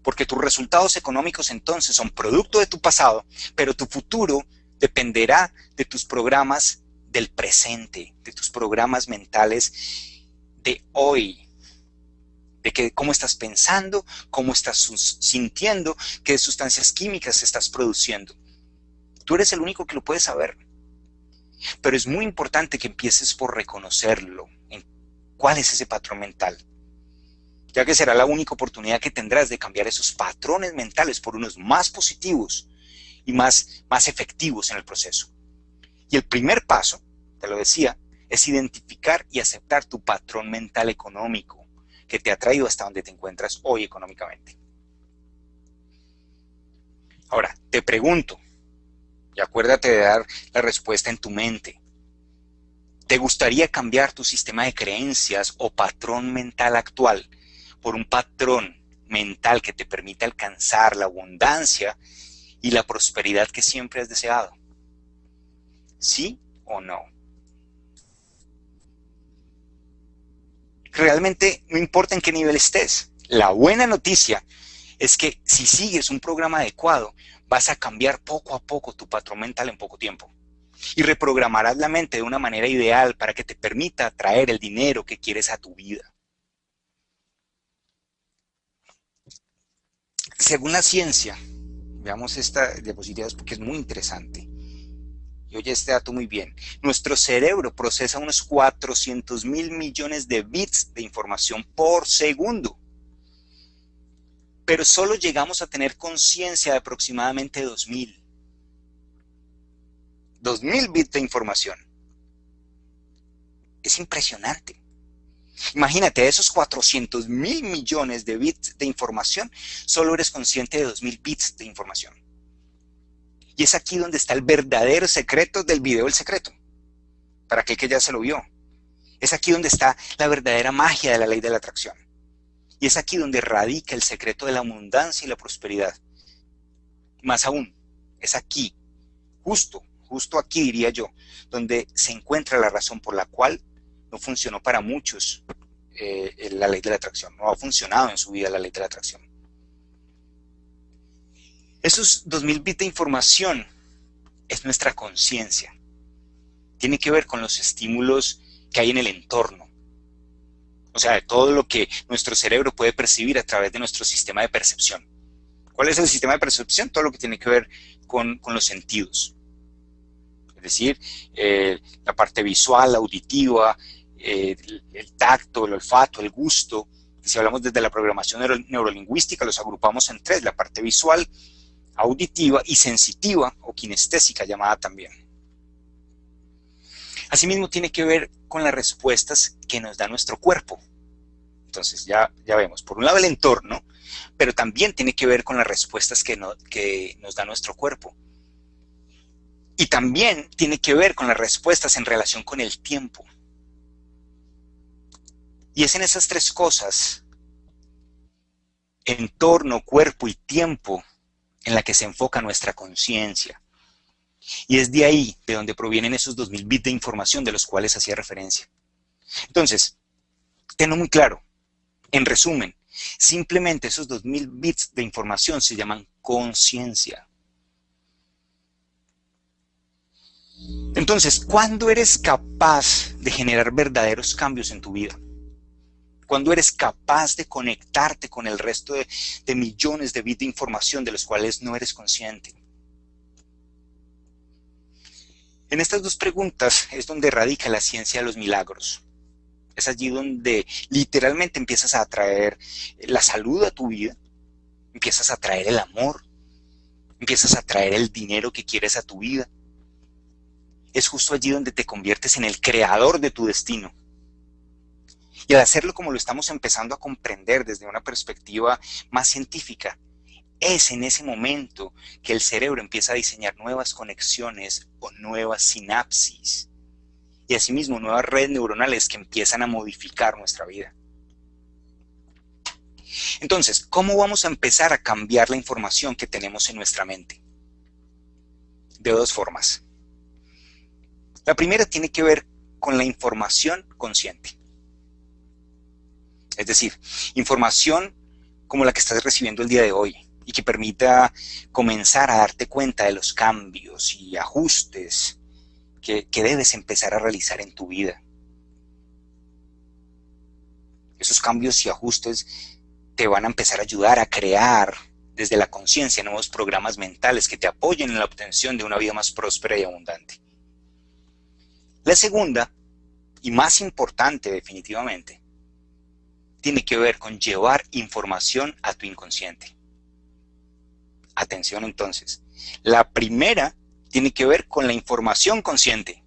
Porque tus resultados económicos entonces son producto de tu pasado, pero tu futuro dependerá de tus programas del presente, de tus programas mentales de hoy, de cómo estás pensando, cómo estás sintiendo, qué sustancias químicas estás produciendo. Tú eres el único que lo puede saber. Pero es muy importante que empieces por reconocerlo, en cuál es ese patrón mental, ya que será la única oportunidad que tendrás de cambiar esos patrones mentales por unos más positivos y más efectivos en el proceso. Y el primer paso, te lo decía, es identificar y aceptar tu patrón mental económico que te ha traído hasta donde te encuentras hoy económicamente. Ahora, te pregunto, Y acuérdate de dar la respuesta en tu mente. ¿Te gustaría cambiar tu sistema de creencias o patrón mental actual por un patrón mental que te permita alcanzar la abundancia y la prosperidad que siempre has deseado? ¿Sí o no? Realmente no importa en qué nivel estés. La buena noticia es que si sigues un programa adecuado, vas a cambiar poco a poco tu patrón mental en poco tiempo. Y reprogramarás la mente de una manera ideal para que te permita atraer el dinero que quieres a tu vida. Según la ciencia, veamos esta diapositiva porque es muy interesante. Y oye este dato muy bien. Nuestro cerebro procesa unos 400.000 millones de bits de información por segundo. Pero solo llegamos a tener conciencia de aproximadamente 2.000. 2.000 bits de información. Es impresionante. Imagínate, de esos 400.000 millones de bits de información, solo eres consciente de 2.000 bits de información. Y es aquí donde está el verdadero secreto del video El Secreto. Para aquel que ya se lo vio. Es aquí donde está la verdadera magia de la ley de la atracción. Y es aquí donde radica el secreto de la abundancia y la prosperidad. Más aún, es aquí, justo aquí diría yo, donde se encuentra la razón por la cual no funcionó para muchos la ley de la atracción. No ha funcionado en su vida la ley de la atracción. Esos 2.000 bits de información es nuestra conciencia. Tiene que ver con los estímulos que hay en el entorno. O sea, de todo lo que nuestro cerebro puede percibir a través de nuestro sistema de percepción. ¿Cuál es el sistema de percepción? Todo lo que tiene que ver con los sentidos. Es decir, la parte visual, auditiva, el tacto, el olfato, el gusto. Si hablamos desde la programación neurolingüística, los agrupamos en tres: la parte visual, auditiva y sensitiva o kinestésica llamada también. Asimismo tiene que ver con las respuestas que nos da nuestro cuerpo. Entonces ya vemos, por un lado el entorno, pero también tiene que ver con las respuestas que nos da nuestro cuerpo. Y también tiene que ver con las respuestas en relación con el tiempo. Y es en esas tres cosas, entorno, cuerpo y tiempo, en la que se enfoca nuestra conciencia. Y es de ahí de donde provienen esos 2.000 bits de información de los cuales hacía referencia. Entonces, tenlo muy claro. En resumen, simplemente esos 2.000 bits de información se llaman conciencia. Entonces, ¿cuándo eres capaz de generar verdaderos cambios en tu vida? ¿Cuándo eres capaz de conectarte con el resto de millones de bits de información de los cuales no eres consciente? En estas dos preguntas es donde radica la ciencia de los milagros. Es allí donde literalmente empiezas a atraer la salud a tu vida, empiezas a atraer el amor, empiezas a atraer el dinero que quieres a tu vida. Es justo allí donde te conviertes en el creador de tu destino. Y al hacerlo como lo estamos empezando a comprender desde una perspectiva más científica, es en ese momento que el cerebro empieza a diseñar nuevas conexiones o nuevas sinapsis. Y asimismo nuevas redes neuronales que empiezan a modificar nuestra vida. Entonces, ¿cómo vamos a empezar a cambiar la información que tenemos en nuestra mente? De dos formas. La primera tiene que ver con la información consciente. Es decir, información como la que estás recibiendo el día de hoy y que permita comenzar a darte cuenta de los cambios y ajustes que debes empezar a realizar en tu vida. Esos cambios y ajustes te van a empezar a ayudar a crear desde la conciencia nuevos programas mentales que te apoyen en la obtención de una vida más próspera y abundante. La segunda, y más importante definitivamente, tiene que ver con llevar información a tu inconsciente. Atención entonces, la primera tiene que ver con la información consciente,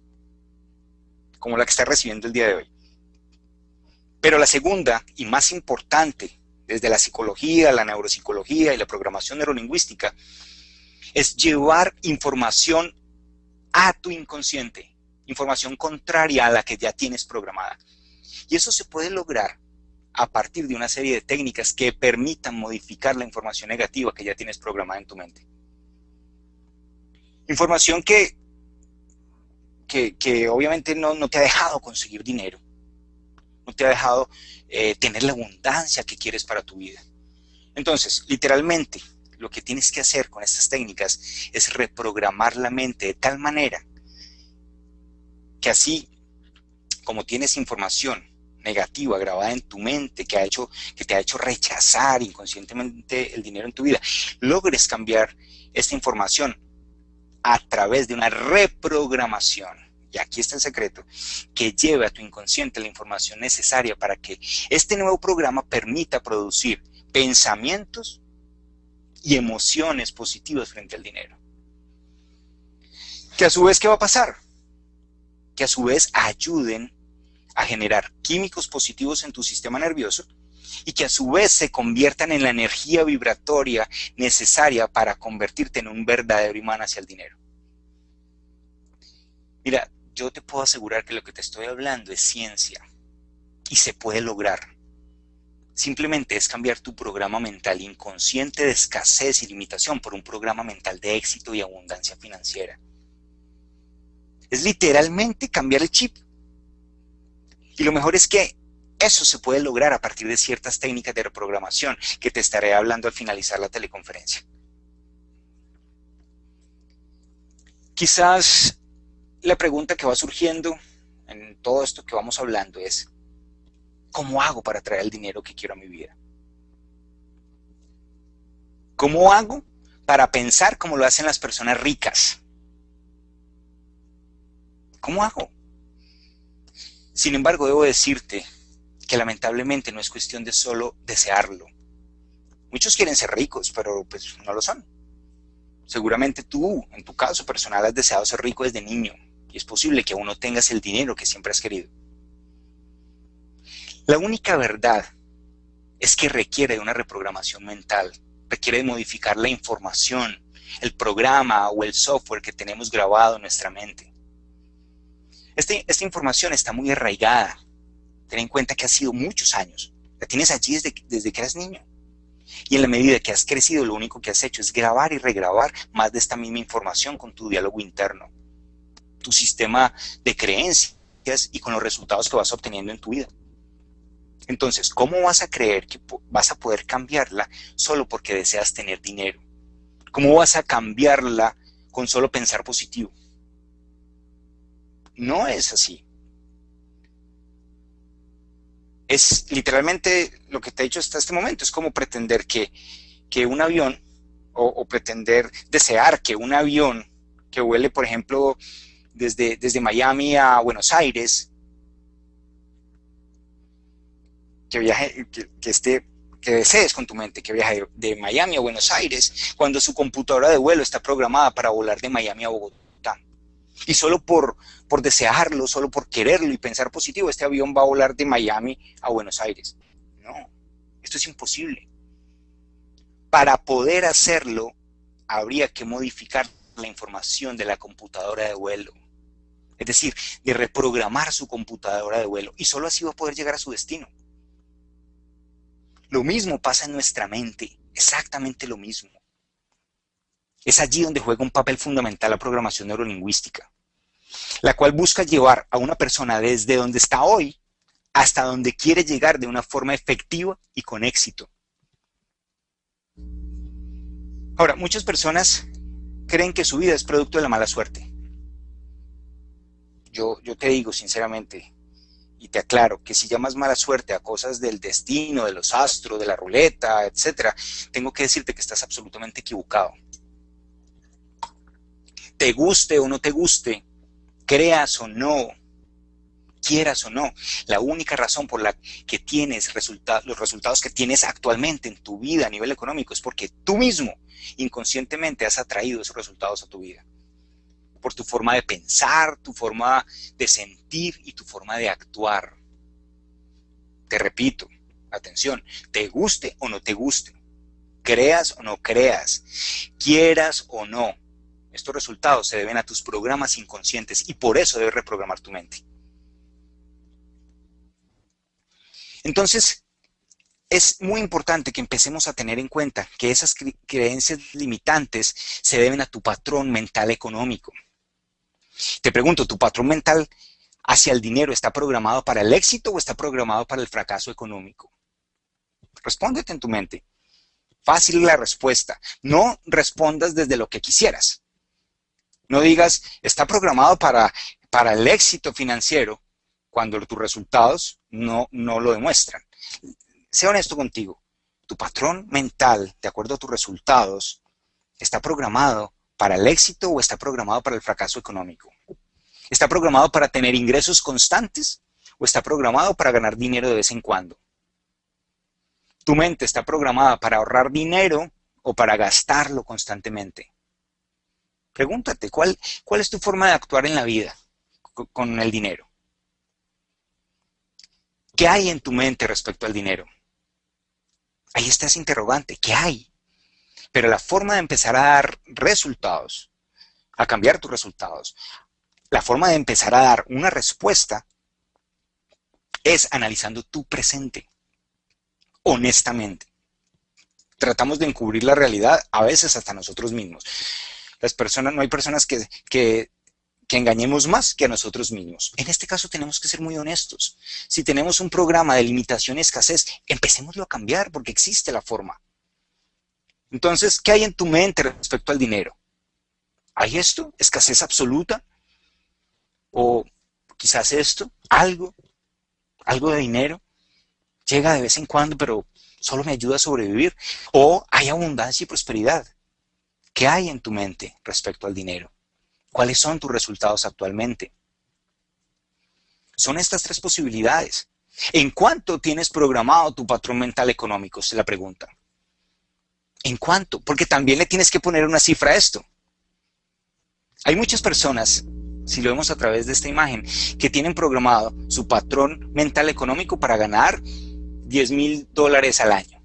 como la que estás recibiendo el día de hoy. Pero la segunda, y más importante, desde la psicología, la neuropsicología y la programación neurolingüística, es llevar información a tu inconsciente, información contraria a la que ya tienes programada. Y eso se puede lograr a partir de una serie de técnicas que permitan modificar la información negativa que ya tienes programada en tu mente. Información que obviamente no te ha dejado conseguir dinero, no te ha dejado tener la abundancia que quieres para tu vida. Entonces, literalmente, lo que tienes que hacer con estas técnicas es reprogramar la mente de tal manera que así como tienes información negativa grabada en tu mente que te ha hecho rechazar inconscientemente el dinero en tu vida, logres cambiar esta información a través de una reprogramación. Y aquí está el secreto, que lleve a tu inconsciente la información necesaria para que este nuevo programa permita producir pensamientos y emociones positivas frente al dinero. Que a su vez, ¿qué va a pasar? Que a su vez ayuden a generar químicos positivos en tu sistema nervioso y que a su vez se conviertan en la energía vibratoria necesaria para convertirte en un verdadero imán hacia el dinero. Mira, yo te puedo asegurar que lo que te estoy hablando es ciencia y se puede lograr. Simplemente es cambiar tu programa mental inconsciente de escasez y limitación por un programa mental de éxito y abundancia financiera. Es literalmente cambiar el chip. Y lo mejor es que eso se puede lograr a partir de ciertas técnicas de reprogramación que te estaré hablando al finalizar la teleconferencia. Quizás la pregunta que va surgiendo en todo esto que vamos hablando es, ¿cómo hago para traer el dinero que quiero a mi vida? ¿Cómo hago para pensar como lo hacen las personas ricas? ¿Cómo hago? Sin embargo, debo decirte que lamentablemente no es cuestión de solo desearlo. Muchos quieren ser ricos, pero pues no lo son. Seguramente tú, en tu caso personal, has deseado ser rico desde niño y es posible que aún no tengas el dinero que siempre has querido. La única verdad es que requiere de una reprogramación mental, requiere de modificar la información, el programa o el software que tenemos grabado en nuestra mente. Esta información está muy arraigada. Ten en cuenta que ha sido muchos años. La tienes allí desde que eras niño. Y en la medida que has crecido, lo único que has hecho es grabar y regrabar más de esta misma información con tu diálogo interno, tu sistema de creencias y con los resultados que vas obteniendo en tu vida. Entonces, ¿cómo vas a creer que vas a poder cambiarla solo porque deseas tener dinero? ¿Cómo vas a cambiarla con solo pensar positivo? No es así. Es literalmente lo que te he dicho hasta este momento. Es como pretender que un avión, o pretender desear que un avión que vuele, por ejemplo, desde Miami a Buenos Aires, que desees con tu mente que viaje de Miami a Buenos Aires, cuando su computadora de vuelo está programada para volar de Miami a Bogotá. Y solo por desearlo, solo por quererlo y pensar positivo, este avión va a volar de Miami a Buenos Aires. No, esto es imposible. Para poder hacerlo, habría que modificar la información de la computadora de vuelo. Es decir, de reprogramar su computadora de vuelo. Y solo así va a poder llegar a su destino. Lo mismo pasa en nuestra mente, exactamente lo mismo. Es allí donde juega un papel fundamental la programación neurolingüística, la cual busca llevar a una persona desde donde está hoy hasta donde quiere llegar de una forma efectiva y con éxito. Ahora, muchas personas creen que su vida es producto de la mala suerte. Yo te digo sinceramente y te aclaro que si llamas mala suerte a cosas del destino, de los astros, de la ruleta, etc., tengo que decirte que estás absolutamente equivocado. Te guste o no te guste, creas o no, quieras o no, la única razón por la que tienes los resultados que tienes actualmente en tu vida a nivel económico es porque tú mismo inconscientemente has atraído esos resultados a tu vida. Por tu forma de pensar, tu forma de sentir y tu forma de actuar. Te repito, atención, te guste o no te guste, creas o no creas, quieras o no, Estos resultados se deben a tus programas inconscientes y por eso debes reprogramar tu mente. Entonces, es muy importante que empecemos a tener en cuenta que esas creencias limitantes se deben a tu patrón mental económico. Te pregunto, ¿tu patrón mental hacia el dinero está programado para el éxito o está programado para el fracaso económico? Respóndete en tu mente. Fácil la respuesta. No respondas desde lo que quisieras. No digas, está programado para el éxito financiero cuando tus resultados no lo demuestran. Sé honesto contigo. Tu patrón mental, de acuerdo a tus resultados, ¿está programado para el éxito o está programado para el fracaso económico? ¿Está programado para tener ingresos constantes o está programado para ganar dinero de vez en cuando? ¿Tu mente está programada para ahorrar dinero o para gastarlo constantemente? Pregúntate, ¿cuál es tu forma de actuar en la vida con el dinero? ¿Qué hay en tu mente respecto al dinero? Ahí está ese interrogante, ¿qué hay? Pero la forma de empezar a dar resultados, a cambiar tus resultados, la forma de empezar a dar una respuesta es analizando tu presente, honestamente. Tratamos de encubrir la realidad, a veces hasta nosotros mismos. No hay personas que engañemos más que a nosotros mismos. En este caso tenemos que ser muy honestos. Si tenemos un programa de limitación y escasez, empecémoslo a cambiar porque existe la forma. Entonces, ¿qué hay en tu mente respecto al dinero? ¿Hay esto? ¿Escasez absoluta? ¿O quizás esto? ¿Algo de dinero? Llega de vez en cuando, pero solo me ayuda a sobrevivir. ¿O hay abundancia y prosperidad? ¿Qué hay en tu mente respecto al dinero? ¿Cuáles son tus resultados actualmente? Son estas tres posibilidades. ¿En cuánto tienes programado tu patrón mental económico? Es la pregunta. ¿En cuánto? Porque también le tienes que poner una cifra a esto. Hay muchas personas, si lo vemos a través de esta imagen, que tienen programado su patrón mental económico para ganar $10,000 al año.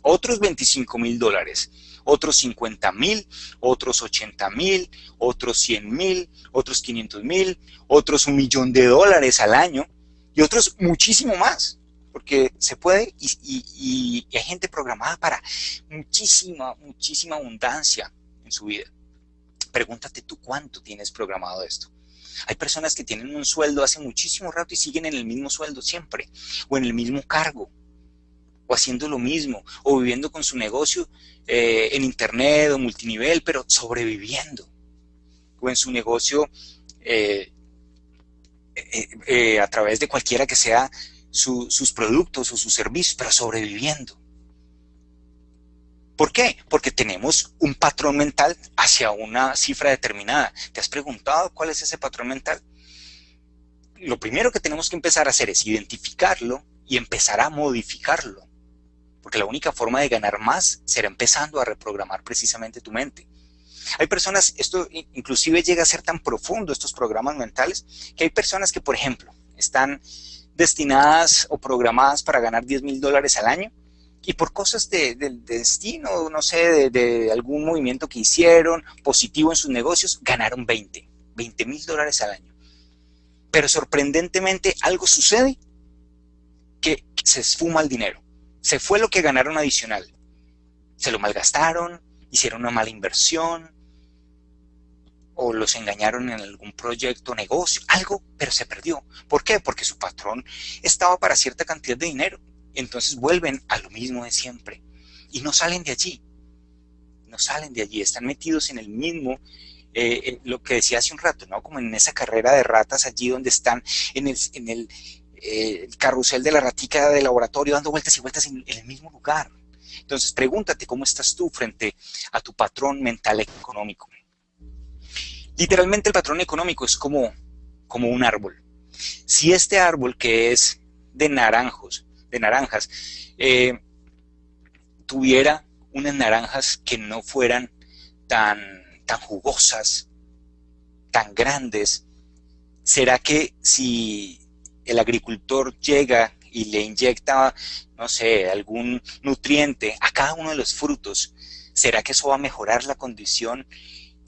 Otros $25,000. Otros 50,000, otros 80,000, otros 100,000, otros 500,000, otros $1,000,000 al año y otros muchísimo más, porque se puede y hay gente programada para muchísima abundancia en su vida. Pregúntate tú cuánto tienes programado esto. Hay personas que tienen un sueldo hace muchísimo rato y siguen en el mismo sueldo siempre, o en el mismo cargo, o haciendo lo mismo, o viviendo con su negocio en internet o multinivel, pero sobreviviendo, o en su negocio a través de cualquiera que sea sus productos o sus servicios, pero sobreviviendo. ¿Por qué? Porque tenemos un patrón mental hacia una cifra determinada. ¿Te has preguntado cuál es ese patrón mental? Lo primero que tenemos que empezar a hacer es identificarlo y empezar a modificarlo. Porque la única forma de ganar más será empezando a reprogramar precisamente tu mente. Hay personas, esto inclusive llega a ser tan profundo, estos programas mentales, que hay personas que, por ejemplo, están destinadas o programadas para ganar $10,000 al año y por cosas de destino, no sé, de algún movimiento que hicieron positivo en sus negocios, ganaron $20,000 al año. Pero sorprendentemente algo sucede que se esfuma el dinero. Se fue lo que ganaron adicional. Se lo malgastaron, hicieron una mala inversión, o los engañaron en algún proyecto, negocio, algo, pero se perdió. ¿Por qué? Porque su patrón estaba para cierta cantidad de dinero. Entonces vuelven a lo mismo de siempre. Y no salen de allí. No salen de allí. Están metidos en el mismo, lo que decía hace un rato, ¿no? Como en esa carrera de ratas allí donde están en el carrusel de la ratica de laboratorio dando vueltas y vueltas en el mismo lugar. Entonces pregúntate cómo estás tú frente a tu patrón mental económico. Literalmente el patrón económico es como un árbol. Si este árbol que es de naranjas, tuviera unas naranjas que no fueran tan jugosas, tan grandes, ¿será que si el agricultor llega y le inyecta, no sé, algún nutriente a cada uno de los frutos, será que eso va a mejorar la condición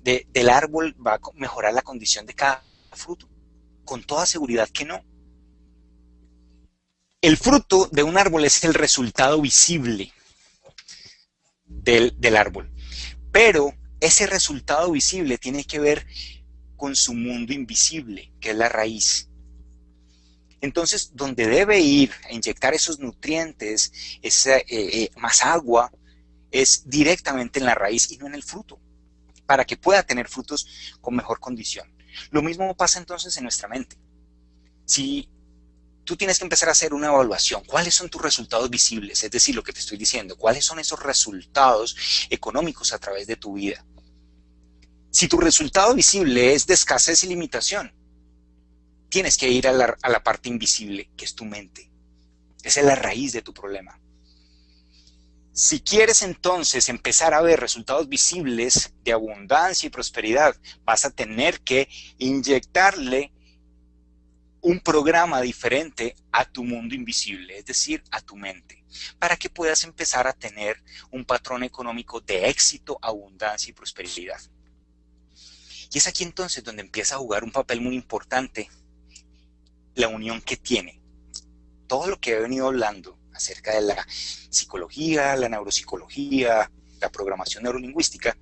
del árbol va a mejorar la condición de cada fruto. Con toda seguridad que no. El fruto de un árbol es el resultado visible del árbol. Pero ese resultado visible tiene que ver con su mundo invisible, que es la raíz. Entonces, donde debe ir a inyectar esos nutrientes, más agua, es directamente en la raíz y no en el fruto, para que pueda tener frutos con mejor condición. Lo mismo pasa entonces en nuestra mente. Si tú tienes que empezar a hacer una evaluación, ¿cuáles son tus resultados visibles? Es decir, lo que te estoy diciendo, ¿cuáles son esos resultados económicos a través de tu vida? Si tu resultado visible es de escasez y limitación, tienes que ir a la parte invisible, que es tu mente. Esa es la raíz de tu problema. Si quieres entonces empezar a ver resultados visibles de abundancia y prosperidad, vas a tener que inyectarle un programa diferente a tu mundo invisible, es decir, a tu mente, para que puedas empezar a tener un patrón económico de éxito, abundancia y prosperidad. Y es aquí entonces donde empieza a jugar un papel muy importante la unión que tiene todo lo que he venido hablando acerca de la psicología, la neuropsicología, la programación neurolingüística,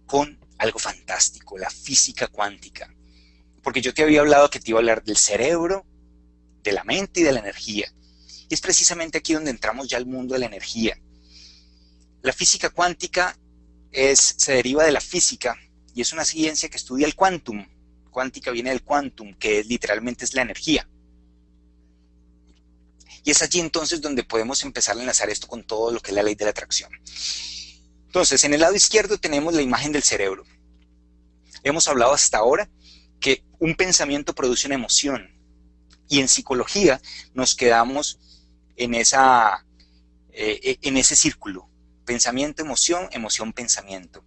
con algo fantástico, la física cuántica. Porque yo te había hablado que te iba a hablar del cerebro, de la mente y de la energía. Y es precisamente aquí donde entramos ya al mundo de la energía. La física cuántica se deriva de la física y es una ciencia que estudia el quantum. Cuántica viene del quantum, que literalmente es la energía. Y es allí entonces donde podemos empezar a enlazar esto con todo lo que es la ley de la atracción. Entonces, en el lado izquierdo tenemos la imagen del cerebro. Hemos hablado hasta ahora que un pensamiento produce una emoción. Y en psicología nos quedamos en ese círculo. Pensamiento, emoción, emoción, pensamiento.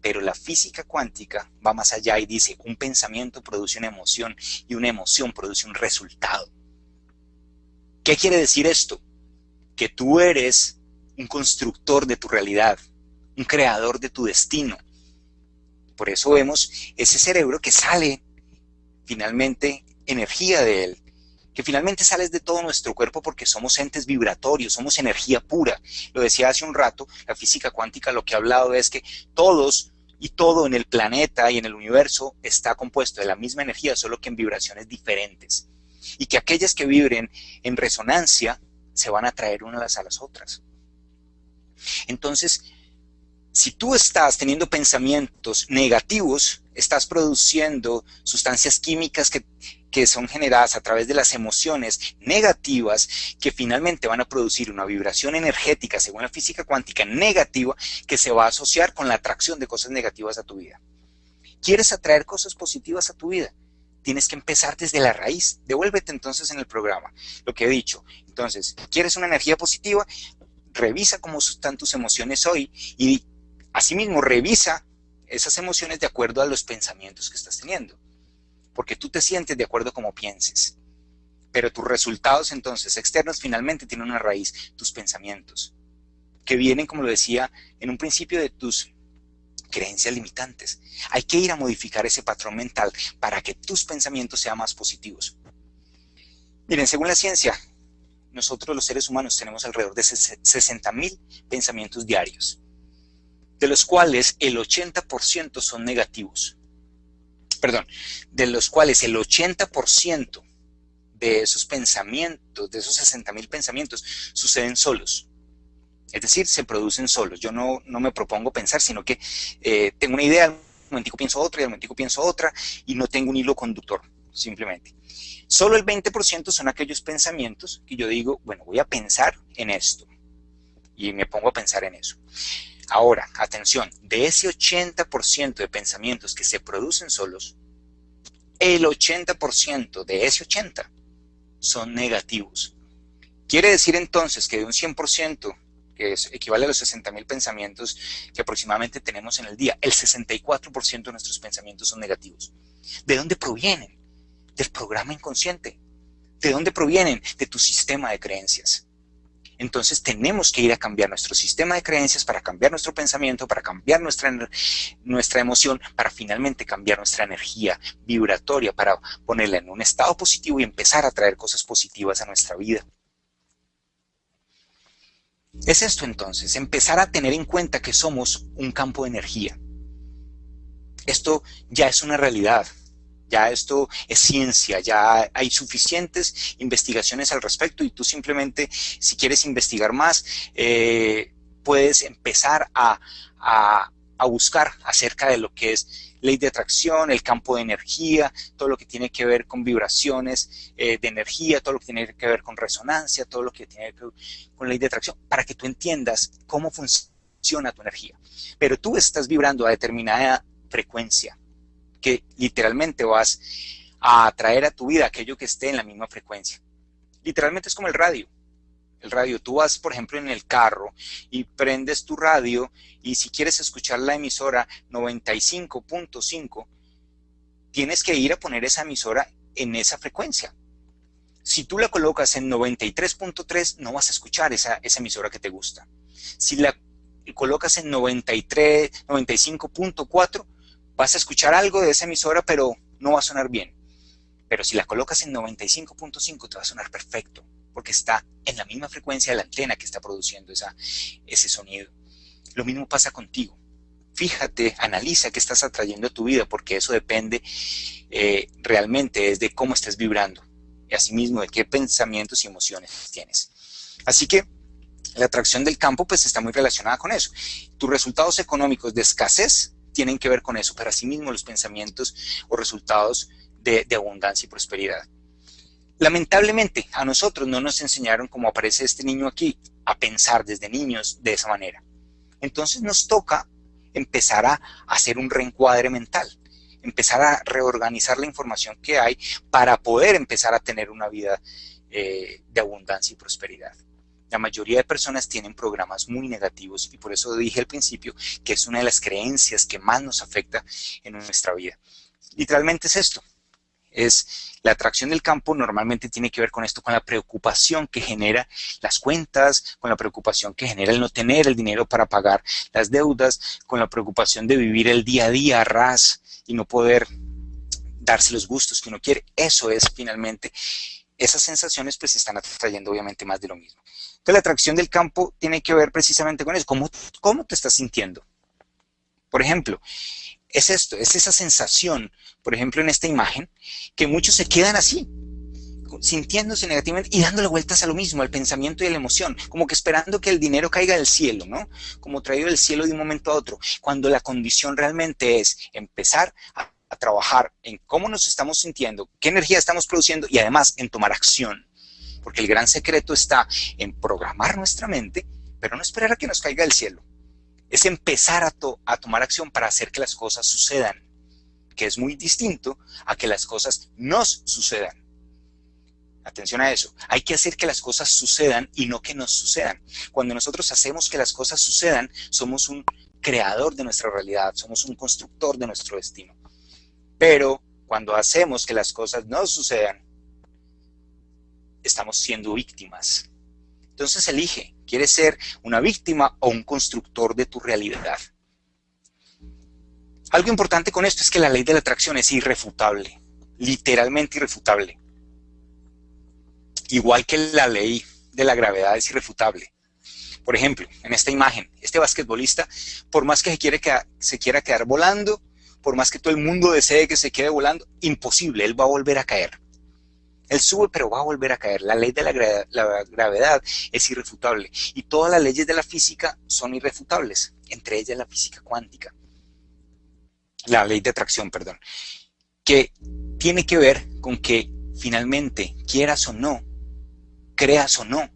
Pero la física cuántica va más allá y dice, un pensamiento produce una emoción y una emoción produce un resultado. ¿Qué quiere decir esto? Que tú eres un constructor de tu realidad, un creador de tu destino. Por eso vemos ese cerebro que sale finalmente energía de él, que finalmente sales de todo nuestro cuerpo porque somos entes vibratorios, somos energía pura. Lo decía hace un rato, la física cuántica lo que ha hablado es que todos y todo en el planeta y en el universo está compuesto de la misma energía, solo que en vibraciones diferentes. Y que aquellas que vibren en resonancia se van a atraer unas a las otras. Entonces, si tú estás teniendo pensamientos negativos, estás produciendo sustancias químicas que son generadas a través de las emociones negativas que finalmente van a producir una vibración energética, según la física cuántica, negativa, que se va a asociar con la atracción de cosas negativas a tu vida. ¿Quieres atraer cosas positivas a tu vida? Tienes que empezar desde la raíz. Devuélvete entonces en el programa, lo que he dicho. Entonces, ¿quieres una energía positiva? Revisa cómo están tus emociones hoy y asimismo revisa esas emociones de acuerdo a los pensamientos que estás teniendo. Porque tú te sientes de acuerdo a cómo pienses. Pero tus resultados entonces externos finalmente tienen una raíz, tus pensamientos, que vienen, como lo decía en un principio, de tus creencias limitantes. Hay que ir a modificar ese patrón mental para que tus pensamientos sean más positivos. Miren, según la ciencia, nosotros los seres humanos tenemos alrededor de 60.000 pensamientos diarios, de los cuales el 80% son negativos. Perdón, de los cuales el 80% de esos pensamientos, de esos 60.000 pensamientos, suceden solos. Es decir, se producen solos. Yo no me propongo pensar, sino que tengo una idea, al momentico pienso otra y al momentico pienso otra y no tengo un hilo conductor, simplemente. Solo el 20% son aquellos pensamientos que yo digo, bueno, voy a pensar en esto y me pongo a pensar en eso. Ahora, atención, de ese 80% de pensamientos que se producen solos, el 80% de ese 80% son negativos. Quiere decir entonces que de un 100%, que equivale a los 60.000 pensamientos que aproximadamente tenemos en el día, el 64% de nuestros pensamientos son negativos. ¿De dónde provienen? Del programa inconsciente. ¿De dónde provienen? De tu sistema de creencias. Entonces tenemos que ir a cambiar nuestro sistema de creencias para cambiar nuestro pensamiento, para cambiar nuestra emoción, para finalmente cambiar nuestra energía vibratoria, para ponerla en un estado positivo y empezar a traer cosas positivas a nuestra vida. Es esto entonces, empezar a tener en cuenta que somos un campo de energía. Esto ya es una realidad. Ya esto es ciencia, ya hay suficientes investigaciones al respecto y tú simplemente, si quieres investigar más, puedes empezar a buscar acerca de lo que es ley de atracción, el campo de energía, todo lo que tiene que ver con vibraciones de energía, todo lo que tiene que ver con resonancia, todo lo que tiene que ver con ley de atracción, para que tú entiendas cómo funciona tu energía. Pero tú estás vibrando a determinada frecuencia, que literalmente vas a atraer a tu vida aquello que esté en la misma frecuencia. Literalmente es como el radio. El radio, tú vas, por ejemplo, en el carro y prendes tu radio y si quieres escuchar la emisora 95.5, tienes que ir a poner esa emisora en esa frecuencia. Si tú la colocas en 93.3, no vas a escuchar esa emisora que te gusta. Si la colocas en 95.4, vas a escuchar algo de esa emisora, pero no va a sonar bien. Pero si la colocas en 95.5, te va a sonar perfecto, porque está en la misma frecuencia de la antena que está produciendo ese sonido. Lo mismo pasa contigo. Fíjate, analiza qué estás atrayendo a tu vida, porque eso depende realmente es de cómo estás vibrando, y asimismo de qué pensamientos y emociones tienes. Así que la atracción del campo pues está muy relacionada con eso. Tus resultados económicos de escasez tienen que ver con eso, pero asimismo los pensamientos o resultados de abundancia y prosperidad. Lamentablemente, a nosotros no nos enseñaron, como aparece este niño aquí, a pensar desde niños de esa manera. Entonces nos toca empezar a hacer un reencuadre mental, empezar a reorganizar la información que hay para poder empezar a tener una vida de abundancia y prosperidad. La mayoría de personas tienen programas muy negativos y por eso dije al principio que es una de las creencias que más nos afecta en nuestra vida. Literalmente es esto. Es la atracción del campo normalmente tiene que ver con esto, con la preocupación que genera las cuentas, con la preocupación que genera el no tener el dinero para pagar las deudas, con la preocupación de vivir el día a día a ras y no poder darse los gustos que uno quiere. Eso es finalmente, esas sensaciones pues están atrayendo obviamente más de lo mismo. Entonces la atracción del campo tiene que ver precisamente con eso, cómo te estás sintiendo. Por ejemplo, es esto, es esa sensación, por ejemplo en esta imagen, que muchos se quedan así, sintiéndose negativamente y dándole vueltas a lo mismo, al pensamiento y a la emoción, como que esperando que el dinero caiga del cielo, ¿no? Como traído del cielo de un momento a otro, cuando la condición realmente es empezar a trabajar en cómo nos estamos sintiendo, qué energía estamos produciendo y además en tomar acción. Porque el gran secreto está en programar nuestra mente, pero no esperar a que nos caiga del cielo. Es empezar a tomar acción para hacer que las cosas sucedan, que es muy distinto a que las cosas nos sucedan. Atención a eso, hay que hacer que las cosas sucedan y no que nos sucedan. Cuando nosotros hacemos que las cosas sucedan, somos un creador de nuestra realidad, somos un constructor de nuestro destino. Pero cuando hacemos que las cosas no sucedan, estamos siendo víctimas. Entonces elige, ¿quieres ser una víctima o un constructor de tu realidad? Algo importante con esto es que la ley de la atracción es irrefutable, literalmente irrefutable. Igual que la ley de la gravedad es irrefutable. Por ejemplo, en esta imagen, este basquetbolista, por más que se quiera quedar volando, por más que todo el mundo desee que se quede volando, imposible, él va a volver a caer. Él sube, pero va a volver a caer. La ley de la gravedad es irrefutable. Y todas las leyes de la física son irrefutables, entre ellas la física cuántica. La ley de atracción, perdón. Que tiene que ver con que finalmente, quieras o no, creas o no,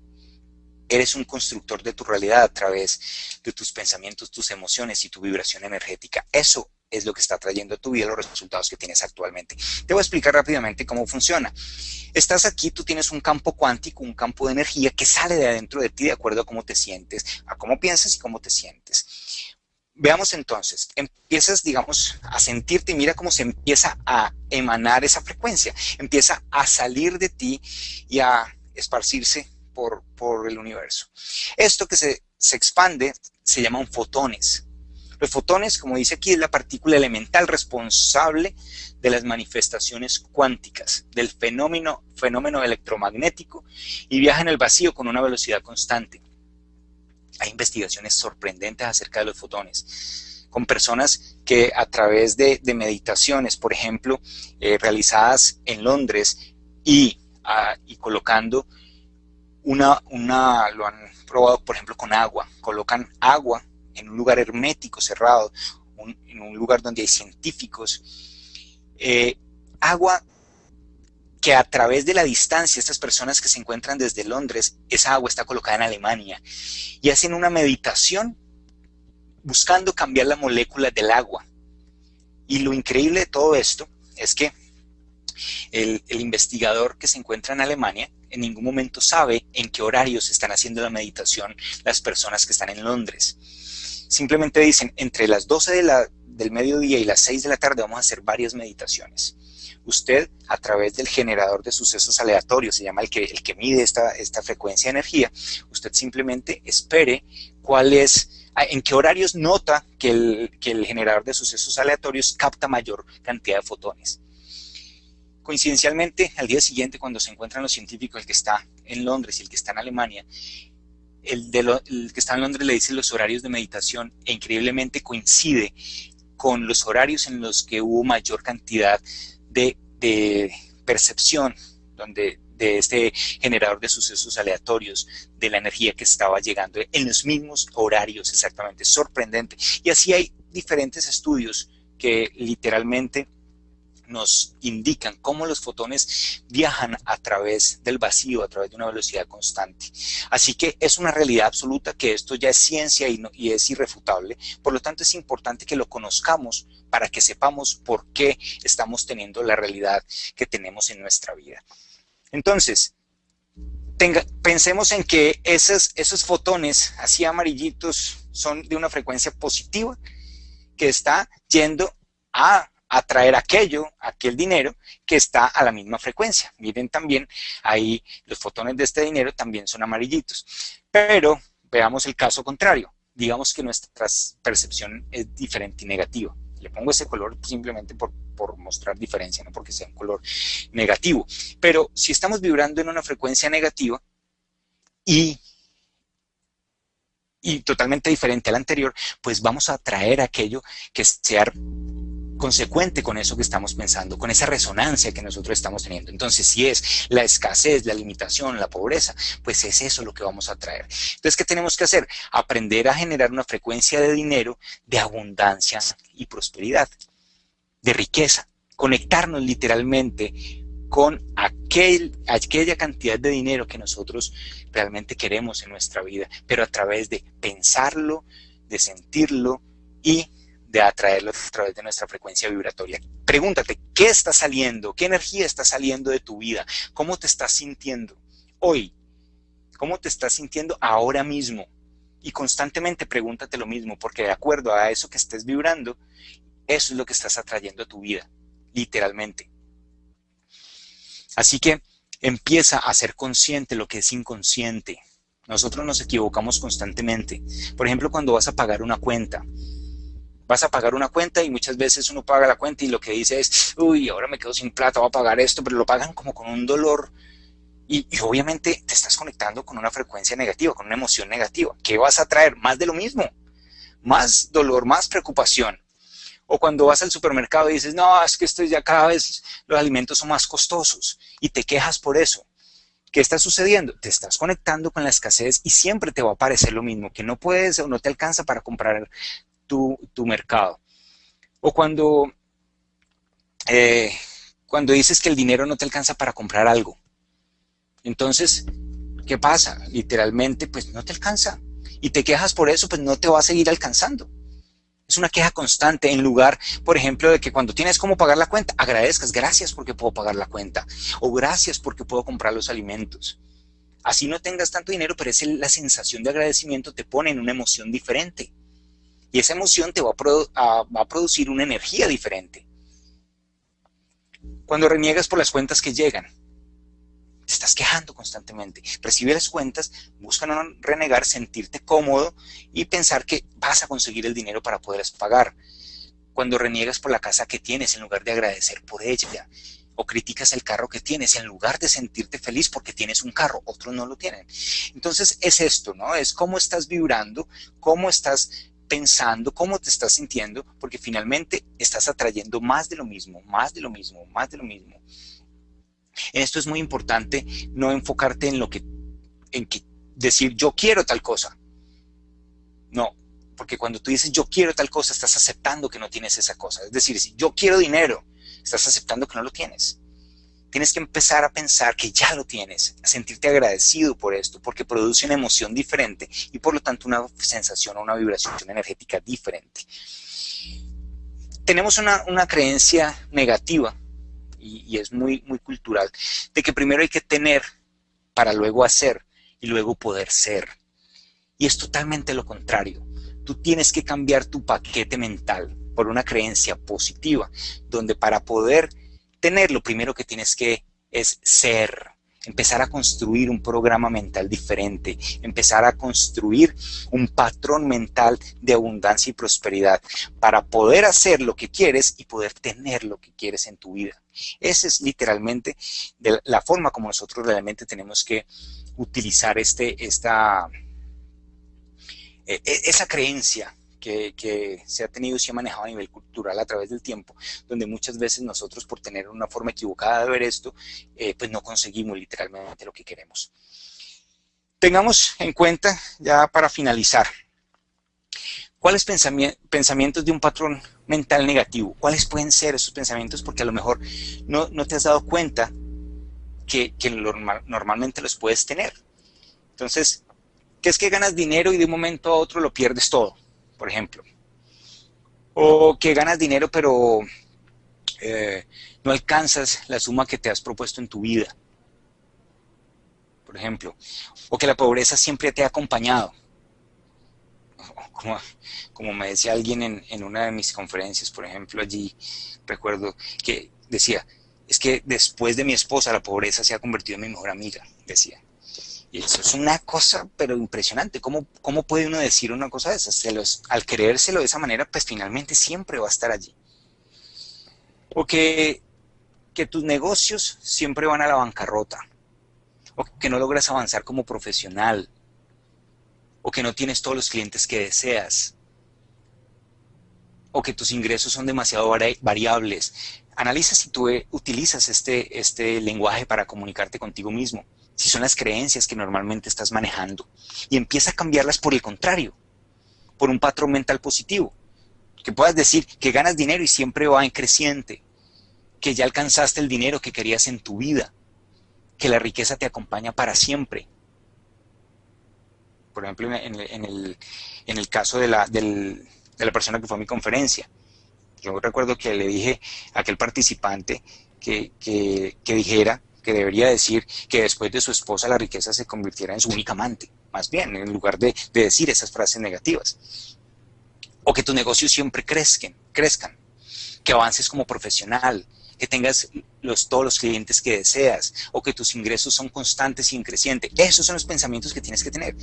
eres un constructor de tu realidad a través de tus pensamientos, tus emociones y tu vibración energética. Eso es lo que está trayendo a tu vida los resultados que tienes actualmente. Te voy a explicar rápidamente cómo funciona. Estás aquí, tú tienes un campo cuántico, un campo de energía que sale de adentro de ti de acuerdo a cómo te sientes, a cómo piensas y cómo te sientes. Veamos entonces, empiezas, digamos, a sentirte y mira cómo se empieza a emanar esa frecuencia, empieza a salir de ti y a esparcirse por el universo. Esto que se expande se llaman fotones. Los fotones, como dice aquí, es la partícula elemental responsable de las manifestaciones cuánticas, del fenómeno electromagnético, y viaja en el vacío con una velocidad constante. Hay investigaciones sorprendentes acerca de los fotones, con personas que a través de meditaciones, por ejemplo, realizadas en Londres y colocando lo han probado, por ejemplo, con agua. Colocan agua en un lugar hermético, cerrado, en un lugar donde hay científicos. Agua que a través de la distancia, estas personas que se encuentran desde Londres, esa agua está colocada en Alemania, y hacen una meditación buscando cambiar la molécula del agua. Y lo increíble de todo esto es que el investigador que se encuentra en Alemania en ningún momento sabe en qué horarios están haciendo la meditación las personas que están en Londres. Simplemente dicen, entre las 12 del mediodía y las 6 de la tarde vamos a hacer varias meditaciones. Usted, a través del generador de sucesos aleatorios, se llama el que mide esta frecuencia de energía, usted simplemente espere en qué horarios nota que el generador de sucesos aleatorios capta mayor cantidad de fotones. Coincidencialmente, al día siguiente, cuando se encuentran los científicos, el que está en Londres y el que está en Alemania, el que está en Londres le dice los horarios de meditación, e increíblemente coincide con los horarios en los que hubo mayor cantidad de percepción de este generador de sucesos aleatorios, de la energía que estaba llegando en los mismos horarios exactamente. Sorprendente. Y así hay diferentes estudios que literalmente nos indican cómo los fotones viajan a través del vacío, a través de una velocidad constante. Así que es una realidad absoluta que esto ya es ciencia y es irrefutable. Por lo tanto, es importante que lo conozcamos para que sepamos por qué estamos teniendo la realidad que tenemos en nuestra vida. Entonces, pensemos en que esos fotones así amarillitos son de una frecuencia positiva que está yendo a atraer aquel dinero que está a la misma frecuencia. Miren también, ahí los fotones de este dinero también son amarillitos. Pero veamos el caso contrario. Digamos que nuestra percepción es diferente y negativa. Le pongo ese color simplemente por mostrar diferencia, no porque sea un color negativo. Pero si estamos vibrando en una frecuencia negativa y totalmente diferente a la anterior, pues vamos a atraer aquello que sea consecuente con eso que estamos pensando, con esa resonancia que nosotros estamos teniendo. Entonces, si es la escasez, la limitación, la pobreza, pues es eso lo que vamos a traer. Entonces, ¿qué tenemos que hacer? Aprender a generar una frecuencia de dinero, de abundancia y prosperidad, de riqueza. Conectarnos literalmente con aquella cantidad de dinero que nosotros realmente queremos en nuestra vida, pero a través de pensarlo, de sentirlo y de atraerlo a través de nuestra frecuencia vibratoria. Pregúntate, ¿qué está saliendo? ¿Qué energía está saliendo de tu vida? ¿Cómo te estás sintiendo hoy? ¿Cómo te estás sintiendo ahora mismo? Y constantemente pregúntate lo mismo, porque de acuerdo a eso que estés vibrando, eso es lo que estás atrayendo a tu vida, literalmente. Así que empieza a ser consciente lo que es inconsciente. Nosotros nos equivocamos constantemente. Por ejemplo, cuando vas a pagar una cuenta. Vas a pagar una cuenta y muchas veces uno paga la cuenta y lo que dice es, uy, ahora me quedo sin plata, voy a pagar esto, pero lo pagan como con un dolor y obviamente te estás conectando con una frecuencia negativa, con una emoción negativa. ¿Qué vas a traer? Más de lo mismo, más dolor, más preocupación. O cuando vas al supermercado y dices, no, es que esto ya cada vez los alimentos son más costosos y te quejas por eso. ¿Qué está sucediendo? Te estás conectando con la escasez y siempre te va a parecer lo mismo, que no puedes o no te alcanza para comprar tu mercado. O cuando dices que el dinero no te alcanza para comprar algo. Entonces, ¿qué pasa? Literalmente, pues no te alcanza. Y te quejas por eso, pues no te va a seguir alcanzando. Es una queja constante en lugar, por ejemplo, de que cuando tienes cómo pagar la cuenta, agradezcas, gracias porque puedo pagar la cuenta. O gracias porque puedo comprar los alimentos. Así no tengas tanto dinero, pero la sensación de agradecimiento te pone en una emoción diferente. Y esa emoción te va a producir una energía diferente. Cuando reniegas por las cuentas que llegan, te estás quejando constantemente. Recibe las cuentas, busca no renegar, sentirte cómodo y pensar que vas a conseguir el dinero para poderlas pagar. Cuando reniegas por la casa que tienes en lugar de agradecer por ella, o criticas el carro que tienes en lugar de sentirte feliz porque tienes un carro, otros no lo tienen. Entonces es esto, ¿no? Es cómo estás vibrando, cómo estás pensando, cómo te estás sintiendo, porque finalmente estás atrayendo más de lo mismo, más de lo mismo, más de lo mismo. En esto es muy importante no enfocarte en que decir yo quiero tal cosa. No, porque cuando tú dices yo quiero tal cosa, estás aceptando que no tienes esa cosa. Es decir, si yo quiero dinero, estás aceptando que no lo tienes. Tienes que empezar a pensar que ya lo tienes, a sentirte agradecido por esto, porque produce una emoción diferente y por lo tanto una sensación o una vibración energética diferente. Tenemos una creencia negativa, y es muy, muy cultural, de que primero hay que tener para luego hacer y luego poder ser. Y es totalmente lo contrario. Tú tienes que cambiar tu paquete mental por una creencia positiva, donde para poder tener, lo primero que tienes que es ser, empezar a construir un programa mental diferente, empezar a construir un patrón mental de abundancia y prosperidad para poder hacer lo que quieres y poder tener lo que quieres en tu vida. Esa es literalmente la forma como nosotros realmente tenemos que utilizar esa creencia que se ha tenido y se ha manejado a nivel cultural a través del tiempo, donde muchas veces nosotros por tener una forma equivocada de ver esto, pues no conseguimos literalmente lo que queremos. Tengamos en cuenta, ya para finalizar, ¿cuáles pensamientos de un patrón mental negativo? ¿Cuáles pueden ser esos pensamientos? Porque a lo mejor no te has dado cuenta que normalmente los puedes tener. Entonces, ¿qué es que ganas dinero y de un momento a otro lo pierdes todo? Por ejemplo. O que ganas dinero pero no alcanzas la suma que te has propuesto en tu vida. Por ejemplo. O que la pobreza siempre te ha acompañado. Como me decía alguien en una de mis conferencias, por ejemplo, allí recuerdo que decía, es que después de mi esposa la pobreza se ha convertido en mi mejor amiga, decía. Y eso es una cosa, pero impresionante. ¿Cómo puede uno decir una cosa de esas? Al creérselo de esa manera, pues finalmente siempre va a estar allí. O que tus negocios siempre van a la bancarrota. O que no logras avanzar como profesional. O que no tienes todos los clientes que deseas. O que tus ingresos son demasiado variables. Analiza si tú utilizas este lenguaje para comunicarte contigo mismo. Si son las creencias que normalmente estás manejando, y empieza a cambiarlas por el contrario, por un patrón mental positivo, que puedas decir que ganas dinero y siempre va en creciente, que ya alcanzaste el dinero que querías en tu vida, que la riqueza te acompaña para siempre. Por ejemplo, en el caso de la persona que fue a mi conferencia, yo recuerdo que le dije a aquel participante que dijera, que debería decir que después de su esposa la riqueza se convirtiera en su única amante, más bien, en lugar de decir esas frases negativas. O que tus negocios siempre crezcan, que avances como profesional, que tengas todos los clientes que deseas, o que tus ingresos son constantes y crecientes. Esos son los pensamientos que tienes que tener.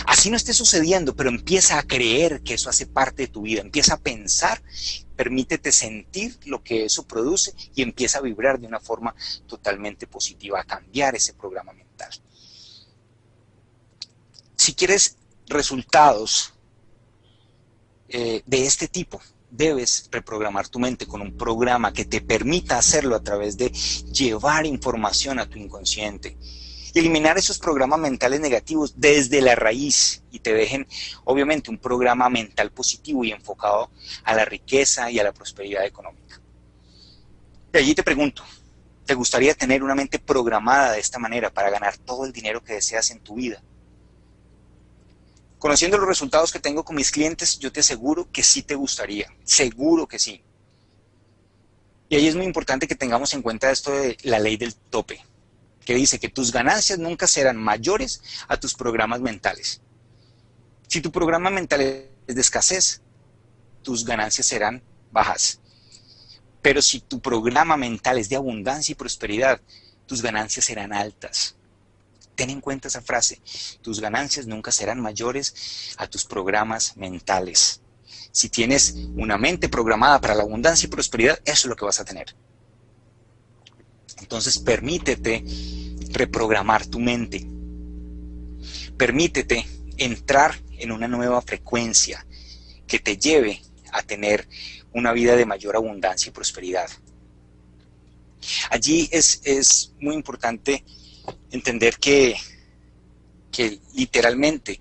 Así no esté sucediendo, pero empieza a creer que eso hace parte de tu vida, empieza a pensar, permítete sentir lo que eso produce y empieza a vibrar de una forma totalmente positiva, a cambiar ese programa mental. Si quieres resultados de este tipo, debes reprogramar tu mente con un programa que te permita hacerlo a través de llevar información a tu inconsciente y eliminar esos programas mentales negativos desde la raíz y te dejen, obviamente, un programa mental positivo y enfocado a la riqueza y a la prosperidad económica. Y allí te pregunto, ¿te gustaría tener una mente programada de esta manera para ganar todo el dinero que deseas en tu vida? Conociendo los resultados que tengo con mis clientes, yo te aseguro que sí te gustaría, seguro que sí. Y ahí es muy importante que tengamos en cuenta esto de la ley del tope, que dice que tus ganancias nunca serán mayores a tus programas mentales. Si tu programa mental es de escasez, tus ganancias serán bajas. Pero si tu programa mental es de abundancia y prosperidad, tus ganancias serán altas. Ten en cuenta esa frase, tus ganancias nunca serán mayores a tus programas mentales. Si tienes una mente programada para la abundancia y prosperidad, eso es lo que vas a tener. Entonces permítete reprogramar tu mente. Permítete entrar en una nueva frecuencia que te lleve a tener una vida de mayor abundancia y prosperidad. Allí es muy importante entender que literalmente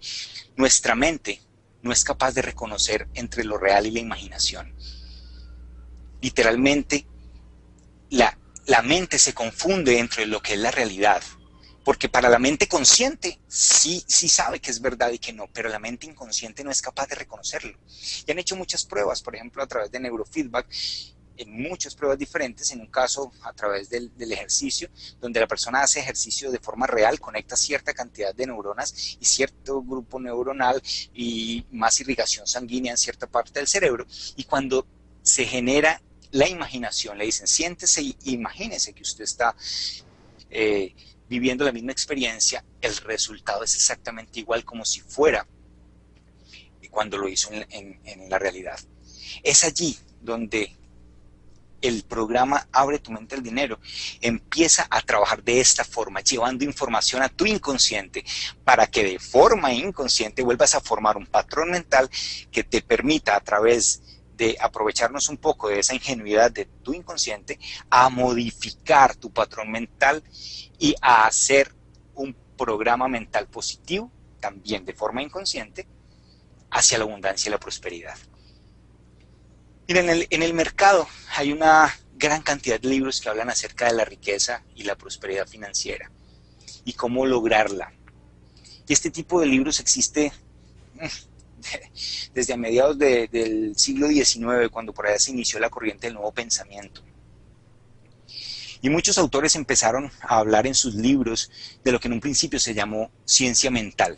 nuestra mente no es capaz de reconocer entre lo real y la imaginación. Literalmente la mente se confunde entre lo que es la realidad. Porque para la mente consciente sí sabe que es verdad y que no, pero la mente inconsciente no es capaz de reconocerlo. Y han hecho muchas pruebas, por ejemplo, a través de neurofeedback, en muchas pruebas diferentes, en un caso a través del ejercicio, donde la persona hace ejercicio de forma real, conecta cierta cantidad de neuronas y cierto grupo neuronal y más irrigación sanguínea en cierta parte del cerebro, y cuando se genera la imaginación, le dicen, siéntese y imagínese que usted está viviendo la misma experiencia, el resultado es exactamente igual como si fuera cuando lo hizo en la realidad. Es allí donde el programa Abre tu mente al dinero empieza a trabajar de esta forma, llevando información a tu inconsciente para que de forma inconsciente vuelvas a formar un patrón mental que te permita, a través de aprovecharnos un poco de esa ingenuidad de tu inconsciente, a modificar tu patrón mental y a hacer un programa mental positivo, también de forma inconsciente, hacia la abundancia y la prosperidad. Miren, en el mercado hay una gran cantidad de libros que hablan acerca de la riqueza y la prosperidad financiera y cómo lograrla. Y este tipo de libros existe desde a mediados del siglo XIX, cuando por allá se inició la corriente del nuevo pensamiento. Y muchos autores empezaron a hablar en sus libros de lo que en un principio se llamó ciencia mental.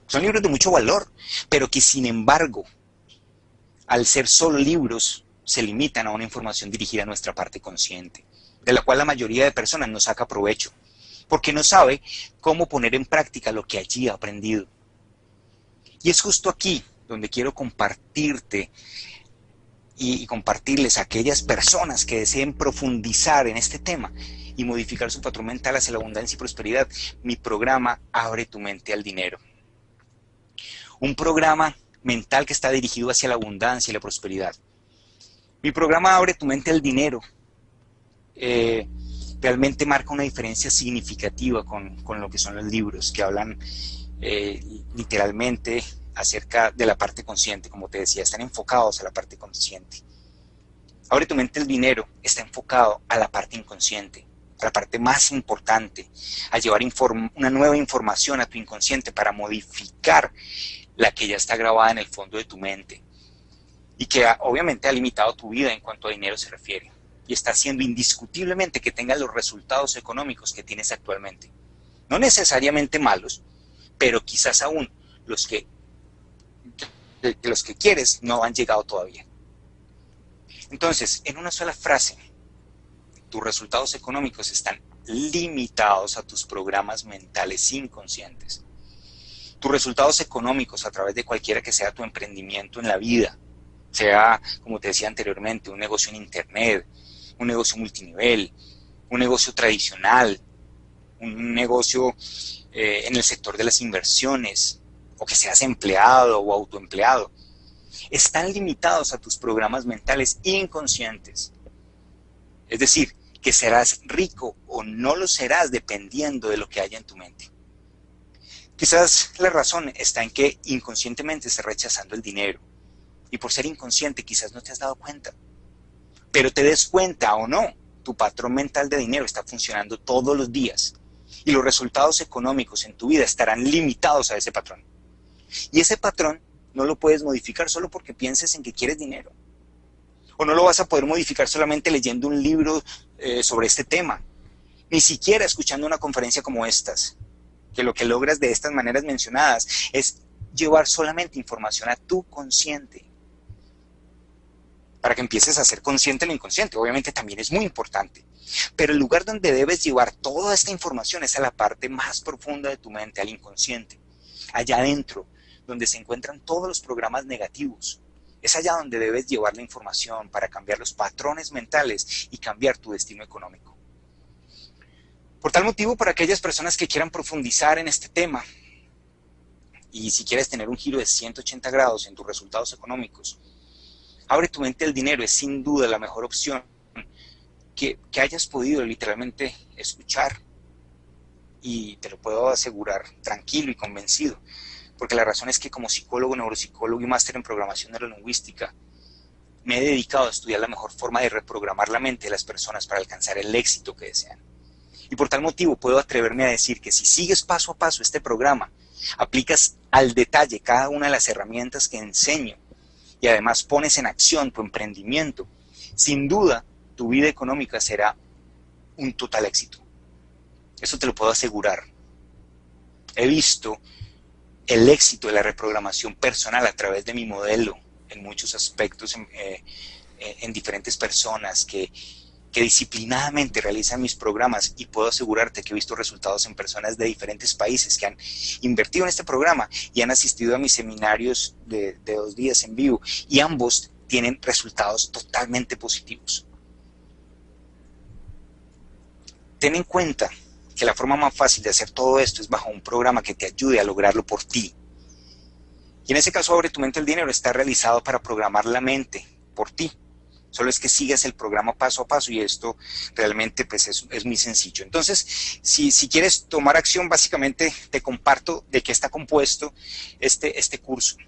Son libros de mucho valor, pero que sin embargo, al ser solo libros, se limitan a una información dirigida a nuestra parte consciente, de la cual la mayoría de personas no saca provecho, porque no sabe cómo poner en práctica lo que allí ha aprendido. Y es justo aquí donde quiero compartirte y compartirles a aquellas personas que deseen profundizar en este tema y modificar su patrón mental hacia la abundancia y prosperidad, mi programa Abre tu mente al dinero. Un programa mental que está dirigido hacia la abundancia y la prosperidad. Mi programa Abre tu mente al dinero realmente marca una diferencia significativa con lo que son los libros que hablan literalmente acerca de la parte consciente. Como te decía, están enfocados a la parte consciente. Abre tu mente al dinero está enfocado a la parte inconsciente, a la parte más importante, a llevar una nueva información a tu inconsciente para modificar la que ya está grabada en el fondo de tu mente y que obviamente ha limitado tu vida en cuanto a dinero se refiere y está haciendo indiscutiblemente que tengas los resultados económicos que tienes actualmente. No necesariamente malos, pero quizás aún los que quieres no han llegado todavía. Entonces, en una sola frase, tus resultados económicos están limitados a tus programas mentales inconscientes. Tus resultados económicos, a través de cualquiera que sea tu emprendimiento en la vida, sea, como te decía anteriormente, un negocio en internet, un negocio multinivel, un negocio tradicional, un negocio en el sector de las inversiones, o que seas empleado o autoempleado, están limitados a tus programas mentales inconscientes. Es decir, que serás rico o no lo serás dependiendo de lo que haya en tu mente. Quizás la razón está en que inconscientemente estás rechazando el dinero. Y por ser inconsciente quizás no te has dado cuenta. Pero te des cuenta o no, tu patrón mental de dinero está funcionando todos los días. Y los resultados económicos en tu vida estarán limitados a ese patrón. Y ese patrón no lo puedes modificar solo porque pienses en que quieres dinero. O no lo vas a poder modificar solamente leyendo un libro sobre este tema. Ni siquiera escuchando una conferencia como estas. Que lo que logras de estas maneras mencionadas es llevar solamente información a tu consciente. para que empieces a ser consciente de lo inconsciente. Obviamente también es muy importante. Pero el lugar donde debes llevar toda esta información es a la parte más profunda de tu mente, al inconsciente. Allá adentro, donde se encuentran todos los programas negativos. Es allá donde debes llevar la información para cambiar los patrones mentales y cambiar tu destino económico. Por tal motivo, para aquellas personas que quieran profundizar en este tema, y si quieres tener un giro de 180 grados en tus resultados económicos, Abre tu mente al dinero es sin duda la mejor opción que hayas podido literalmente escuchar, y te lo puedo asegurar tranquilo y convencido, porque la razón es que como psicólogo, neuropsicólogo y máster en programación neurolingüística, me he dedicado a estudiar la mejor forma de reprogramar la mente de las personas para alcanzar el éxito que desean. Y por tal motivo puedo atreverme a decir que si sigues paso a paso este programa, aplicas al detalle cada una de las herramientas que enseño y además pones en acción tu emprendimiento, sin duda tu vida económica será un total éxito. Eso te lo puedo asegurar. He visto el éxito de la reprogramación personal a través de mi modelo en muchos aspectos, en diferentes personas que disciplinadamente realizan mis programas, y puedo asegurarte que he visto resultados en personas de diferentes países que han invertido en este programa y han asistido a mis seminarios de 2 días en vivo, y ambos tienen resultados totalmente positivos. Ten en cuenta que la forma más fácil de hacer todo esto es bajo un programa que te ayude a lograrlo por ti. Y en ese caso, Abre tu mente al dinero está realizado para programar la mente por ti. Solo es que sigas el programa paso a paso, y esto realmente pues es muy sencillo. Entonces, si quieres tomar acción, básicamente te comparto de qué está compuesto este curso.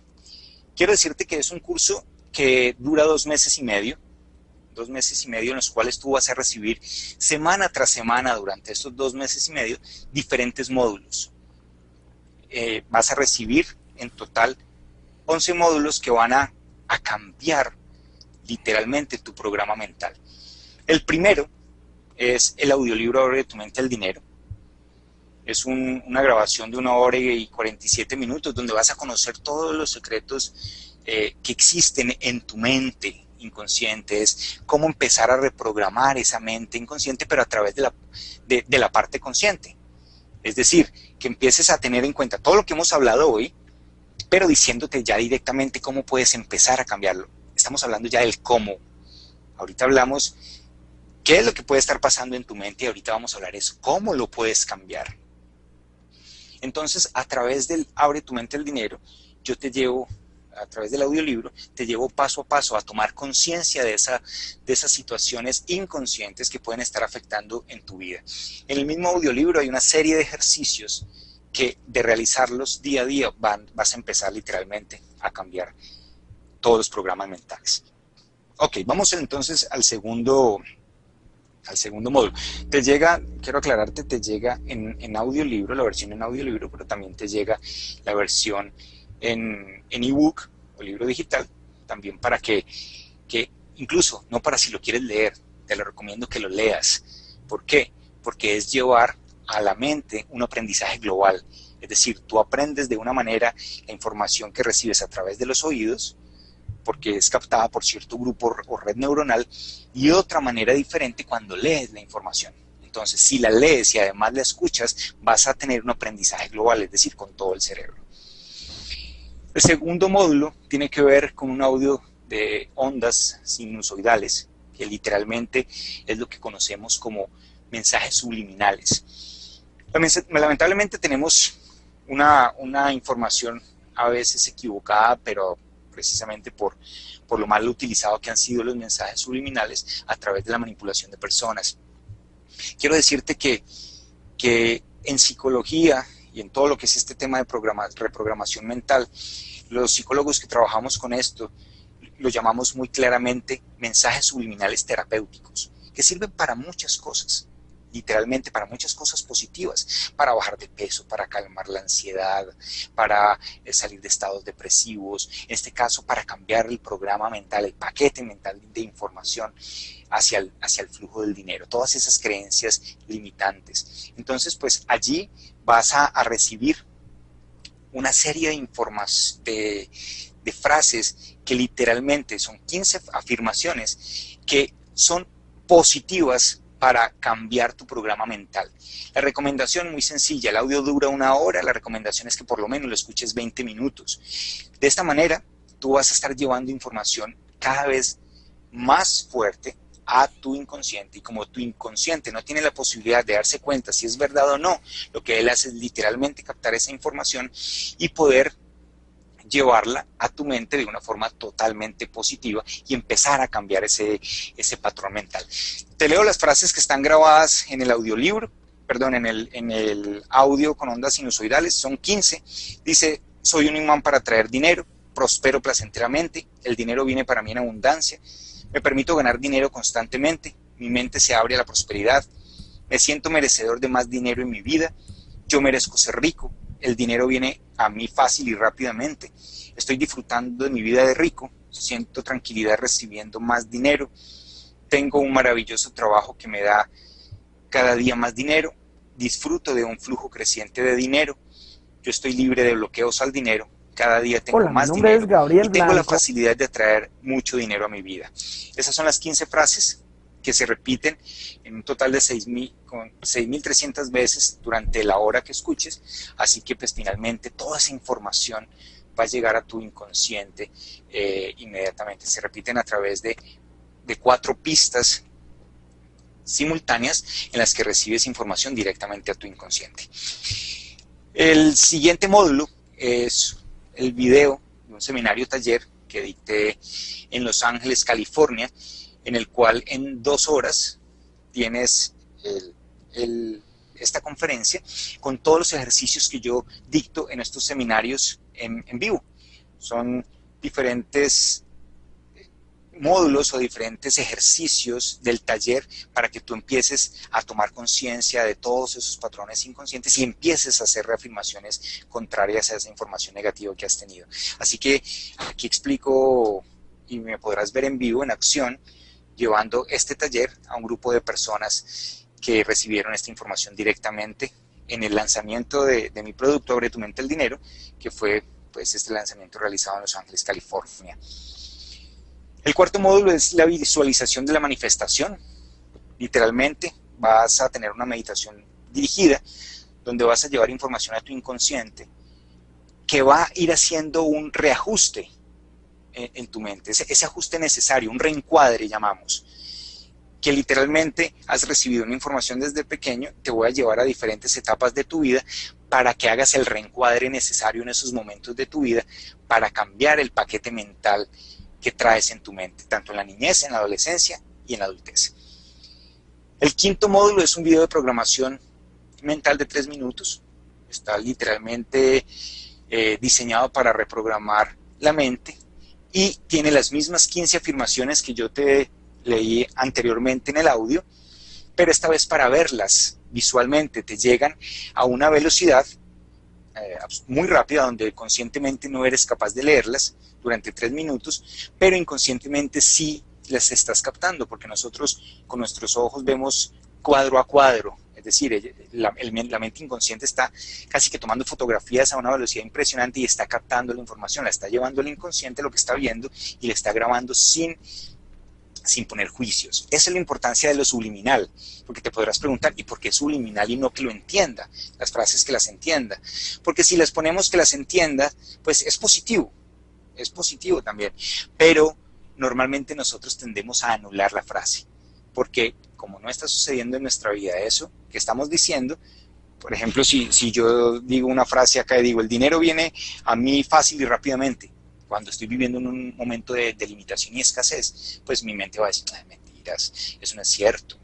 Quiero decirte que es un curso que dura 2 meses y medio. 2 meses y medio en los cuales tú vas a recibir semana tras semana durante estos 2 meses y medio diferentes módulos. Vas a recibir en total 11 módulos que van a cambiar literalmente tu programa mental. El primero es el audiolibro Abre tu mente al dinero. Es una grabación de 1 hora y 47 minutos donde vas a conocer todos los secretos que existen en tu mente inconsciente. Es cómo empezar a reprogramar esa mente inconsciente, pero a través de la parte consciente. Es decir, que empieces a tener en cuenta todo lo que hemos hablado hoy, pero diciéndote ya directamente cómo puedes empezar a cambiarlo. Estamos hablando ya del cómo. Ahorita hablamos qué es lo que puede estar pasando en tu mente, y ahorita vamos a hablar es cómo lo puedes cambiar. Entonces, a través del Abre tu mente al dinero, yo te llevo, a través del audiolibro, te llevo paso a paso a tomar conciencia de esas situaciones inconscientes que pueden estar afectando en tu vida. En el mismo audiolibro hay una serie de ejercicios que, de realizarlos día a día, vas a empezar literalmente a cambiar todos los programas mentales. Ok, vamos entonces al segundo módulo. Te llega, quiero aclararte, te llega en audiolibro, la versión en audiolibro, pero también te llega la versión en ebook o libro digital, también para que incluso, no para si lo quieres leer, te lo recomiendo que lo leas. ¿Por qué? Porque es llevar a la mente un aprendizaje global. Es decir, tú aprendes de una manera la información que recibes a través de los oídos, porque es captada por cierto grupo o red neuronal, y otra manera diferente cuando lees la información. Entonces, si la lees y además la escuchas, vas a tener un aprendizaje global, es decir, con todo el cerebro. El segundo módulo tiene que ver con un audio de ondas sinusoidales, que literalmente es lo que conocemos como mensajes subliminales. Lamentablemente tenemos una información a veces equivocada, pero precisamente por lo mal utilizado que han sido los mensajes subliminales a través de la manipulación de personas. Quiero decirte que en psicología y en todo lo que es este tema de reprogramación mental, los psicólogos que trabajamos con esto lo llamamos muy claramente mensajes subliminales terapéuticos, que sirven para muchas cosas, literalmente para muchas cosas positivas, para bajar de peso, para calmar la ansiedad, para salir de estados depresivos, en este caso para cambiar el programa mental, el paquete mental de información hacia el flujo del dinero, todas esas creencias limitantes. Entonces, pues allí vas a recibir una serie de de frases que literalmente son 15 afirmaciones que son positivas para cambiar tu programa mental. La recomendación muy sencilla, el audio dura 1 hora, la recomendación es que por lo menos lo escuches 20 minutos. De esta manera, tú vas a estar llevando información cada vez más fuerte a tu inconsciente, y como tu inconsciente no tiene la posibilidad de darse cuenta si es verdad o no, lo que él hace es literalmente captar esa información y poder llevarla a tu mente de una forma totalmente positiva y empezar a cambiar ese patrón mental. Te leo las frases que están grabadas en el audiolibro, perdón, en el audio con ondas sinusoidales, son 15. Dice: soy un imán para atraer dinero, prospero placenteramente, el dinero viene para mí en abundancia, me permito ganar dinero constantemente, mi mente se abre a la prosperidad, me siento merecedor de más dinero en mi vida, yo merezco ser rico, el dinero viene a mí fácil y rápidamente, estoy disfrutando de mi vida de rico, siento tranquilidad recibiendo más dinero, tengo un maravilloso trabajo que me da cada día más dinero, disfruto de un flujo creciente de dinero, yo estoy libre de bloqueos al dinero, cada día tengo más dinero y tengo la facilidad de atraer mucho dinero a mi vida. Esas son las 15 frases que se repiten en un total de 6.300 veces durante la hora que escuches, así que pues finalmente toda esa información va a llegar a tu inconsciente inmediatamente. Se repiten a través de 4 pistas simultáneas en las que recibes información directamente a tu inconsciente. El siguiente módulo es el video de un seminario taller que dicté en Los Ángeles, California, en el cual en 2 horas tienes esta conferencia con todos los ejercicios que yo dicto en estos seminarios en vivo. Son diferentes módulos o diferentes ejercicios del taller para que tú empieces a tomar conciencia de todos esos patrones inconscientes y empieces a hacer reafirmaciones contrarias a esa información negativa que has tenido. Así que aquí explico y me podrás ver en vivo, en acción, llevando este taller a un grupo de personas que recibieron esta información directamente en el lanzamiento de mi producto Abre tu mente al dinero, que fue pues este lanzamiento realizado en Los Ángeles, California. El cuarto módulo es la visualización de la manifestación. Literalmente vas a tener una meditación dirigida donde vas a llevar información a tu inconsciente que va a ir haciendo un reajuste en tu mente, ese ajuste necesario, un reencuadre llamamos, que literalmente has recibido una información desde pequeño, te voy a llevar a diferentes etapas de tu vida para que hagas el reencuadre necesario en esos momentos de tu vida para cambiar el paquete mental que traes en tu mente, tanto en la niñez, en la adolescencia y en la adultez. El quinto módulo es un video de programación mental de 3 minutos. Está literalmente diseñado para reprogramar la mente y tiene las mismas 15 afirmaciones que yo te leí anteriormente en el audio, pero esta vez para verlas visualmente. Te llegan a una velocidad muy rápida donde conscientemente no eres capaz de leerlas durante 3 minutos, pero inconscientemente sí las estás captando, porque nosotros con nuestros ojos vemos cuadro a cuadro, es decir, la mente inconsciente está casi que tomando fotografías a una velocidad impresionante y está captando la información, la está llevando al inconsciente lo que está viendo y le está grabando sin poner juicios. Esa es la importancia de lo subliminal, porque te podrás preguntar, ¿y por qué subliminal y no que lo entienda? Las frases que las entienda. Porque si las ponemos que las entienda, pues es positivo también, pero normalmente nosotros tendemos a anular la frase, porque como no está sucediendo en nuestra vida eso que estamos diciendo, por ejemplo, si yo digo una frase acá y digo, el dinero viene a mí fácil y rápidamente, cuando estoy viviendo en un momento de limitación y escasez, pues mi mente va a decir, mentiras, eso no es cierto.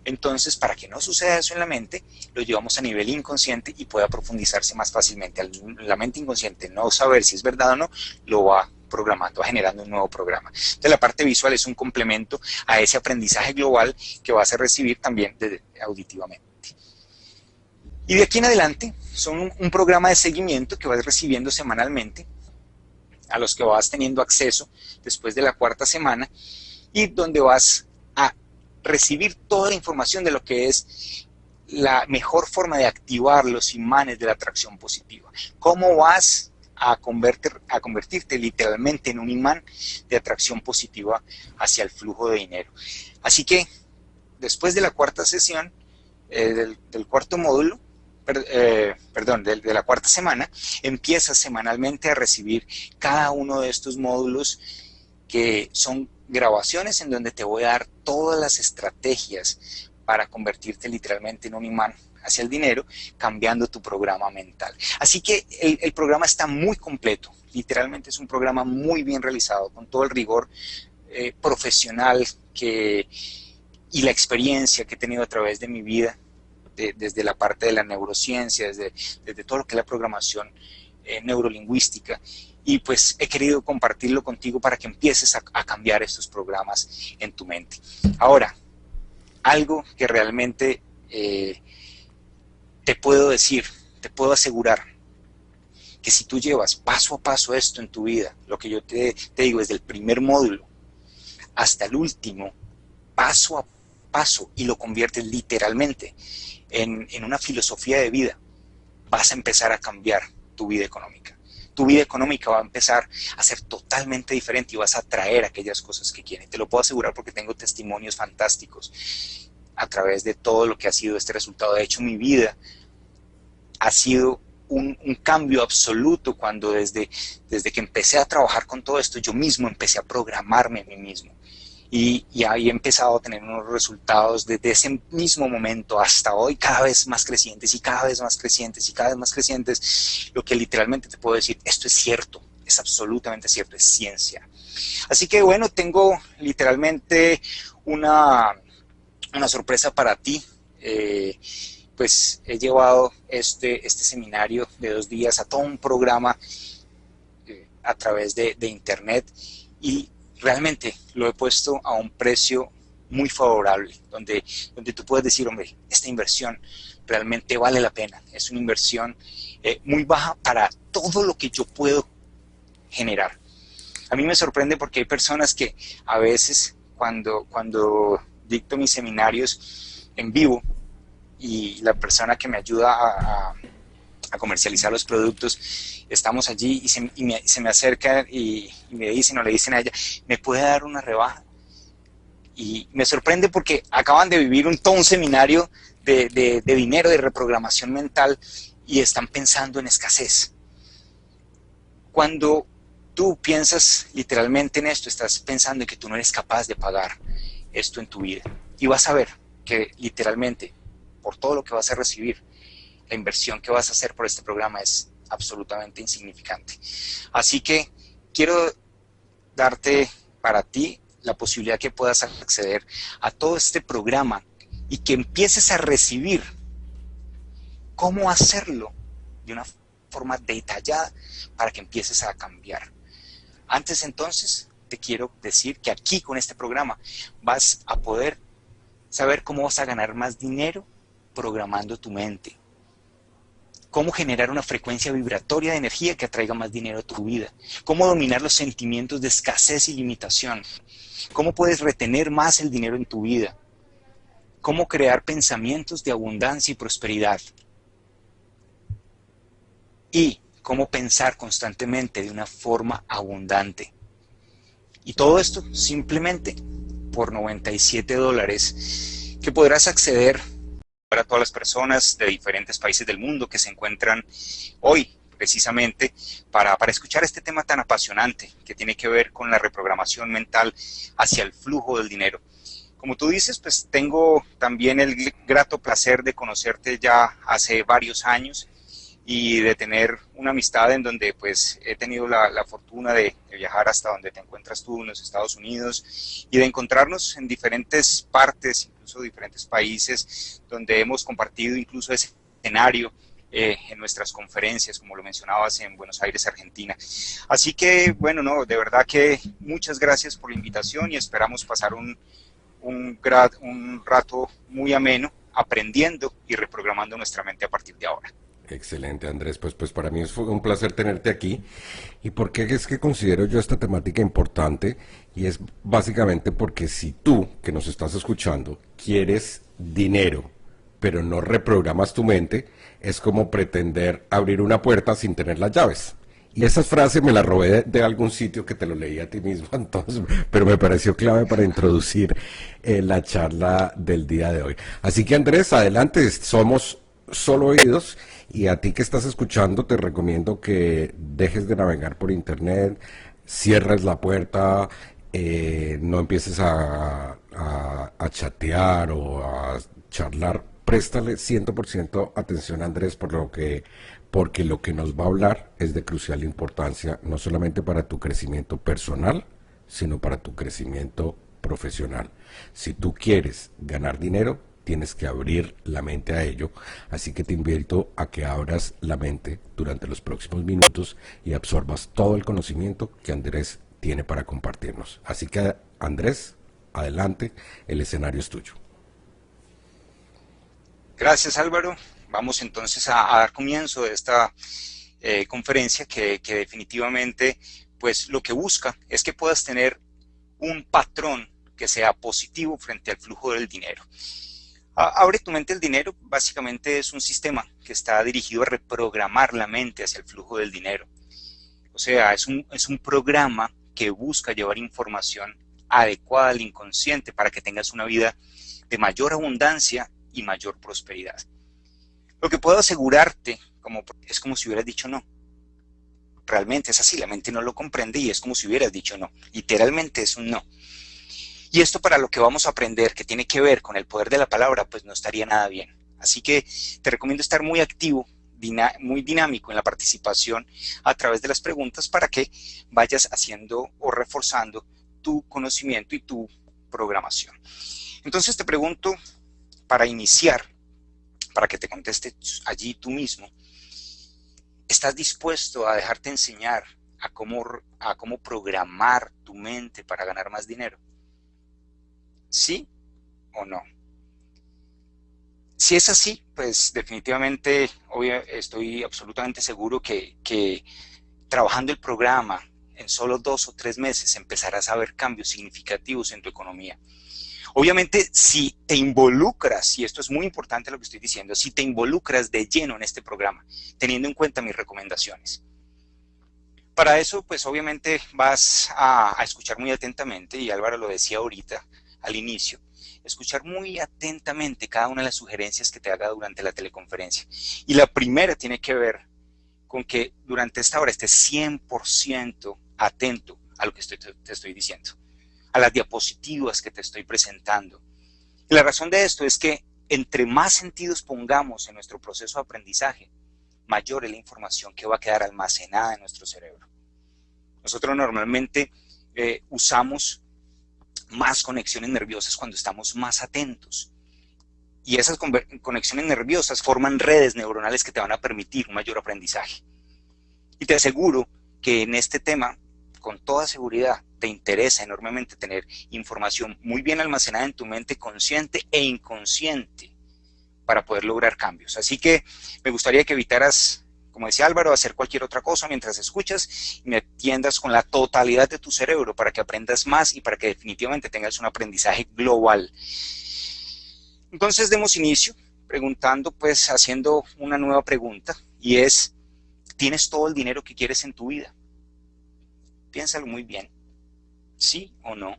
Entonces, para que no suceda eso en la mente, lo llevamos a nivel inconsciente y pueda profundizarse más fácilmente. La mente inconsciente no saber si es verdad o no, lo va programando, va generando un nuevo programa. Entonces, la parte visual es un complemento a ese aprendizaje global que vas a recibir también auditivamente. Y de aquí en adelante, son un programa de seguimiento que vas recibiendo semanalmente, a los que vas teniendo acceso después de la 4ª semana y donde vas a recibir toda la información de lo que es la mejor forma de activar los imanes de la atracción positiva. ¿Cómo vas a convertirte literalmente en un imán de atracción positiva hacia el flujo de dinero. Así que después de la cuarta sesión, del cuarto módulo, de la cuarta semana, empiezas semanalmente a recibir cada uno de estos módulos, que son grabaciones en donde te voy a dar todas las estrategias para convertirte literalmente en un imán hacia el dinero, cambiando tu programa mental. Así que el programa está muy completo, literalmente es un programa muy bien realizado, con todo el rigor profesional y la experiencia que he tenido a través de mi vida, desde la parte de la neurociencia, desde todo lo que es la programación neurolingüística, y pues he querido compartirlo contigo para que empieces a cambiar estos programas en tu mente. Ahora, algo que realmente te puedo decir, te puedo asegurar, que si tú llevas paso a paso esto en tu vida, lo que yo te digo desde el primer módulo hasta el último, paso a paso, y lo conviertes literalmente en una filosofía de vida, vas a empezar a cambiar tu vida económica. Tu vida económica va a empezar a ser totalmente diferente y vas a atraer aquellas cosas que quieres. Te lo puedo asegurar porque tengo testimonios fantásticos a través de todo lo que ha sido este resultado. De hecho, mi vida ha sido un cambio absoluto cuando desde que empecé a trabajar con todo esto, yo mismo empecé a programarme a mí mismo. Y ahí he empezado a tener unos resultados desde ese mismo momento hasta hoy, cada vez más crecientes y cada vez más crecientes y cada vez más crecientes, lo que literalmente te puedo decir, esto es cierto, es absolutamente cierto, es ciencia. Así que bueno, tengo literalmente una sorpresa para ti. Pues he llevado este seminario de 2 días a todo un programa a través de internet, y realmente lo he puesto a un precio muy favorable, donde tú puedes decir, hombre, esta inversión realmente vale la pena. Es una inversión muy baja para todo lo que yo puedo generar. A mí me sorprende porque hay personas que a veces cuando dicto mis seminarios en vivo, y la persona que me ayuda a comercializar los productos, estamos allí y se me acerca y me dicen, o le dicen a ella, ¿me puede dar una rebaja? Y me sorprende porque acaban de vivir todo un seminario de dinero, de reprogramación mental, y están pensando en escasez. Cuando tú piensas literalmente en esto, estás pensando en que tú no eres capaz de pagar esto en tu vida, y vas a ver que literalmente por todo lo que vas a recibir, la inversión que vas a hacer por este programa es absolutamente insignificante. Así que quiero darte para ti la posibilidad que puedas acceder a todo este programa y que empieces a recibir cómo hacerlo de una forma detallada para que empieces a cambiar. Antes entonces, te quiero decir que aquí con este programa vas a poder saber cómo vas a ganar más dinero programando tu mente. Cómo generar una frecuencia vibratoria de energía que atraiga más dinero a tu vida. Cómo dominar los sentimientos de escasez y limitación. Cómo puedes retener más el dinero en tu vida. Cómo crear pensamientos de abundancia y prosperidad. Y cómo pensar constantemente de una forma abundante. Y todo esto simplemente por $97, que podrás acceder para todas las personas de diferentes países del mundo que se encuentran hoy precisamente para escuchar este tema tan apasionante que tiene que ver con la reprogramación mental hacia el flujo del dinero. Como tú dices, pues tengo también el grato placer de conocerte ya hace varios años y de tener una amistad en donde pues he tenido la fortuna de viajar hasta donde te encuentras tú en los Estados Unidos y de encontrarnos en diferentes partes, incluso diferentes países, donde hemos compartido incluso ese escenario en nuestras conferencias, como lo mencionabas, en Buenos Aires, Argentina. Así que, bueno, no, de verdad que muchas gracias por la invitación y esperamos pasar un rato muy ameno aprendiendo y reprogramando nuestra mente a partir de ahora. Excelente, Andrés. Pues para mí es un placer tenerte aquí. ¿Y por qué es que considero yo esta temática importante? Y es básicamente porque si tú, que nos estás escuchando, quieres dinero, pero no reprogramas tu mente, es como pretender abrir una puerta sin tener las llaves. Y esa frase me la robé de algún sitio que te lo leí a ti mismo, entonces, pero me pareció clave para introducir la charla del día de hoy. Así que Andrés, adelante, somos solo oídos y a ti que estás escuchando te recomiendo que dejes de navegar por internet, cierres la puerta, no empieces a chatear o a charlar. Préstale 100% atención a Andrés porque lo que nos va a hablar es de crucial importancia, no solamente para tu crecimiento personal, sino para tu crecimiento profesional. Si tú quieres ganar dinero, tienes que abrir la mente a ello, así que te invito a que abras la mente durante los próximos minutos y absorbas todo el conocimiento que Andrés tiene para compartirnos. Así que Andrés, adelante, el escenario es tuyo. Gracias, Álvaro. Vamos entonces a dar comienzo de esta conferencia que definitivamente pues lo que busca es que puedas tener un patrón que sea positivo frente al flujo del dinero. Abre tu mente al dinero básicamente es un sistema que está dirigido a reprogramar la mente hacia el flujo del dinero. O sea, es un programa que busca llevar información adecuada al inconsciente para que tengas una vida de mayor abundancia y mayor prosperidad. Lo que puedo asegurarte es como si hubieras dicho no. Realmente es así, la mente no lo comprende y es como si hubieras dicho no. Literalmente es un no. Y esto para lo que vamos a aprender, que tiene que ver con el poder de la palabra, pues no estaría nada bien. Así que te recomiendo estar muy activo, muy dinámico en la participación a través de las preguntas para que vayas haciendo o reforzando tu conocimiento y tu programación. Entonces te pregunto, para iniciar, para que te contestes allí tú mismo, ¿estás dispuesto a dejarte enseñar a cómo programar tu mente para ganar más dinero? ¿Sí o no? Si es así, pues definitivamente estoy absolutamente seguro que trabajando el programa en solo 2 o 3 meses empezarás a ver cambios significativos en tu economía. Obviamente, si te involucras, y esto es muy importante lo que estoy diciendo, si te involucras de lleno en este programa, teniendo en cuenta mis recomendaciones. Para eso, pues obviamente vas a escuchar muy atentamente, y Álvaro lo decía ahorita al inicio, escuchar muy atentamente cada una de las sugerencias que te haga durante la teleconferencia. Y la primera tiene que ver con que durante esta hora estés 100% atento a lo que te estoy diciendo, a las diapositivas que te estoy presentando. Y la razón de esto es que entre más sentidos pongamos en nuestro proceso de aprendizaje, mayor es la información que va a quedar almacenada en nuestro cerebro. Nosotros normalmente usamos más conexiones nerviosas cuando estamos más atentos. Y esas conexiones nerviosas forman redes neuronales que te van a permitir un mayor aprendizaje. Y te aseguro que en este tema, con toda seguridad, te interesa enormemente tener información muy bien almacenada en tu mente consciente e inconsciente para poder lograr cambios. Así que me gustaría que evitaras, como decía Álvaro, hacer cualquier otra cosa mientras escuchas y me atiendas con la totalidad de tu cerebro para que aprendas más y para que definitivamente tengas un aprendizaje global. Entonces demos inicio preguntando, pues haciendo una nueva pregunta y es, ¿tienes todo el dinero que quieres en tu vida? Piénsalo muy bien. ¿Sí o no?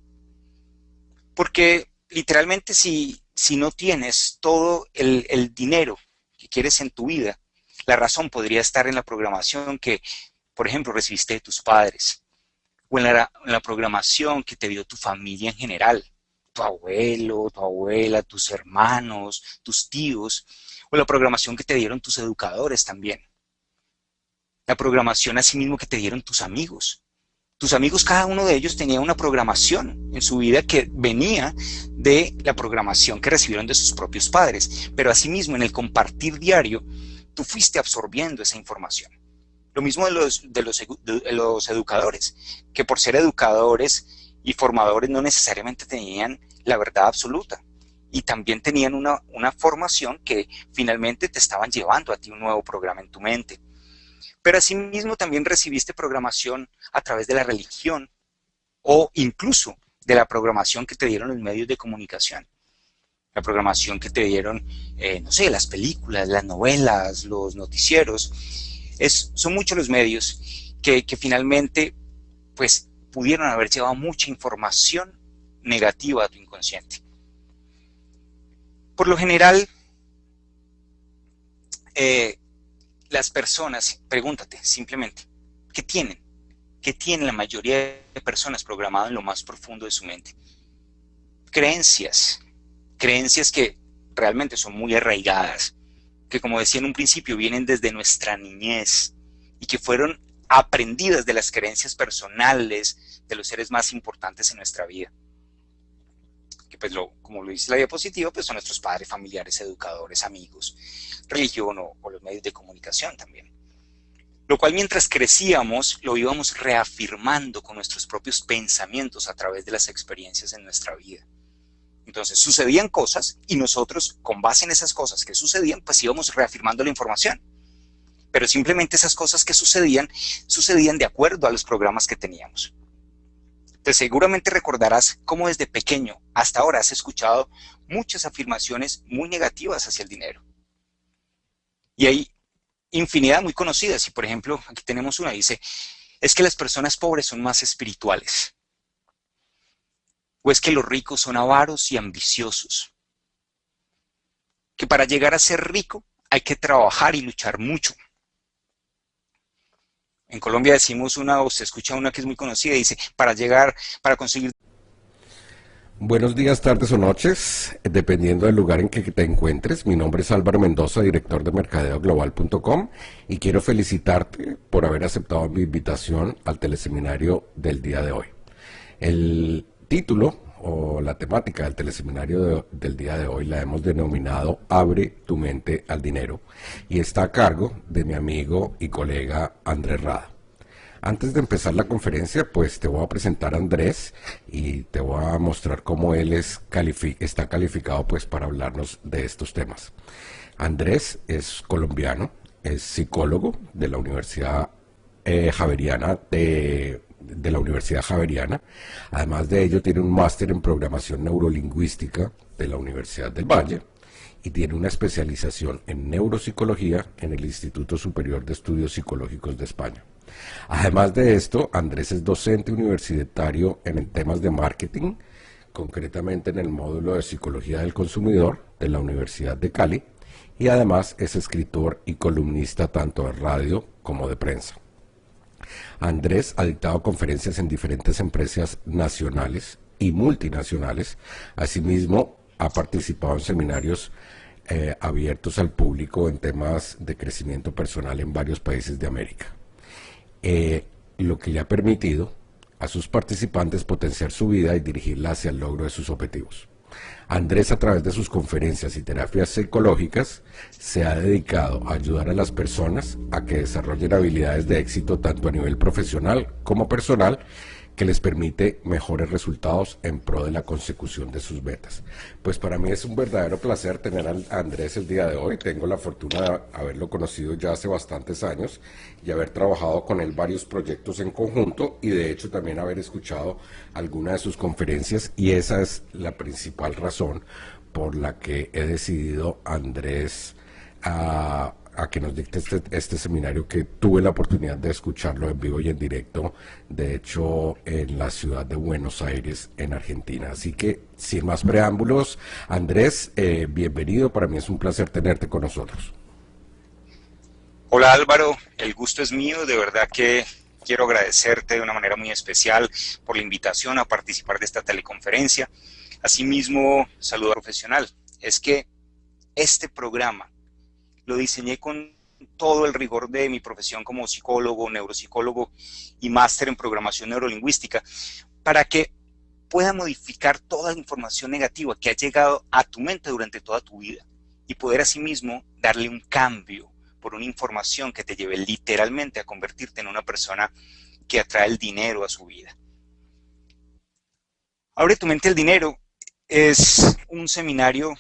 Porque literalmente si no tienes todo el dinero que quieres en tu vida, la razón podría estar en la programación que, por ejemplo, recibiste de tus padres, o en la programación que te dio tu familia en general, tu abuelo, tu abuela, tus hermanos, tus tíos, o la programación que te dieron tus educadores también. La programación asimismo que te dieron tus amigos. Tus amigos, cada uno de ellos tenía una programación en su vida que venía de la programación que recibieron de sus propios padres. Pero asimismo, en el compartir diario, tú fuiste absorbiendo esa información. Lo mismo de los educadores, que por ser educadores y formadores no necesariamente tenían la verdad absoluta. Y también tenían una formación que finalmente te estaban llevando a ti un nuevo programa en tu mente. Pero asimismo también recibiste programación a través de la religión o incluso de la programación que te dieron los medios de comunicación. La programación que te dieron, no sé, las películas, las novelas, los noticieros. Son muchos los medios que finalmente pues pudieron haber llevado mucha información negativa a tu inconsciente. Por lo general, las personas, pregúntate simplemente, ¿qué tienen? ¿Qué tiene la mayoría de personas programado en lo más profundo de su mente? Creencias que realmente son muy arraigadas, que como decía en un principio vienen desde nuestra niñez y que fueron aprendidas de las creencias personales de los seres más importantes en nuestra vida. Que pues como lo dice la diapositiva, pues son nuestros padres, familiares, educadores, amigos, religión o los medios de comunicación también. Lo cual mientras crecíamos lo íbamos reafirmando con nuestros propios pensamientos a través de las experiencias en nuestra vida. Entonces sucedían cosas y nosotros con base en esas cosas que sucedían pues íbamos reafirmando la información. Pero simplemente esas cosas que sucedían de acuerdo a los programas que teníamos. Entonces seguramente recordarás cómo desde pequeño hasta ahora has escuchado muchas afirmaciones muy negativas hacia el dinero. Y hay infinidad muy conocidas. Y por ejemplo, aquí tenemos una, dice, es que las personas pobres son más espirituales. O es que los ricos son avaros y ambiciosos. Que para llegar a ser rico hay que trabajar y luchar mucho. En Colombia decimos una, o se escucha una que es muy conocida, dice, para conseguir... Buenos días, tardes o noches, dependiendo del lugar en que te encuentres. Mi nombre es Álvaro Mendoza, director de mercadeoglobal.com, y quiero felicitarte por haber aceptado mi invitación al teleseminario del día de hoy. El título o la temática del teleseminario del día de hoy la hemos denominado Abre tu mente al dinero, y está a cargo de mi amigo y colega Andrés Rada. Antes de empezar la conferencia, pues te voy a presentar a Andrés y te voy a mostrar cómo él está calificado pues para hablarnos de estos temas. Andrés es colombiano, es psicólogo de la Universidad Javeriana de la Universidad Javeriana. Además de ello, tiene un máster en programación neurolingüística de la Universidad del Valle y tiene una especialización en neuropsicología en el Instituto Superior de Estudios Psicológicos de España. Además de esto, Andrés es docente universitario en temas de marketing, concretamente en el módulo de Psicología del Consumidor de la Universidad de Cali, y además es escritor y columnista tanto de radio como de prensa. Andrés ha dictado conferencias en diferentes empresas nacionales y multinacionales. Asimismo, ha participado en seminarios abiertos al público en temas de crecimiento personal en varios países de América. Lo que le ha permitido a sus participantes potenciar su vida y dirigirla hacia el logro de sus objetivos. Andrés, a través de sus conferencias y terapias psicológicas, se ha dedicado a ayudar a las personas a que desarrollen habilidades de éxito tanto a nivel profesional como personal, que les permite mejores resultados en pro de la consecución de sus metas. Pues para mí es un verdadero placer tener a Andrés el día de hoy. Tengo la fortuna de haberlo conocido ya hace bastantes años y haber trabajado con él varios proyectos en conjunto, y de hecho también haber escuchado algunas de sus conferencias, y esa es la principal razón por la que he decidido, Andrés, a que nos dicte este seminario, que tuve la oportunidad de escucharlo en vivo y en directo, de hecho en la ciudad de Buenos Aires, en Argentina. Así que sin más preámbulos, Andrés, bienvenido, para mí es un placer tenerte con nosotros. Hola Álvaro, el gusto es mío, de verdad que quiero agradecerte de una manera muy especial por la invitación a participar de esta teleconferencia. Asimismo, saludo profesional, es que este programa lo diseñé con todo el rigor de mi profesión como psicólogo, neuropsicólogo y máster en programación neurolingüística, para que pueda modificar toda la información negativa que ha llegado a tu mente durante toda tu vida y poder asimismo darle un cambio por una información que te lleve literalmente a convertirte en una persona que atrae el dinero a su vida. Abre tu mente al dinero es un seminario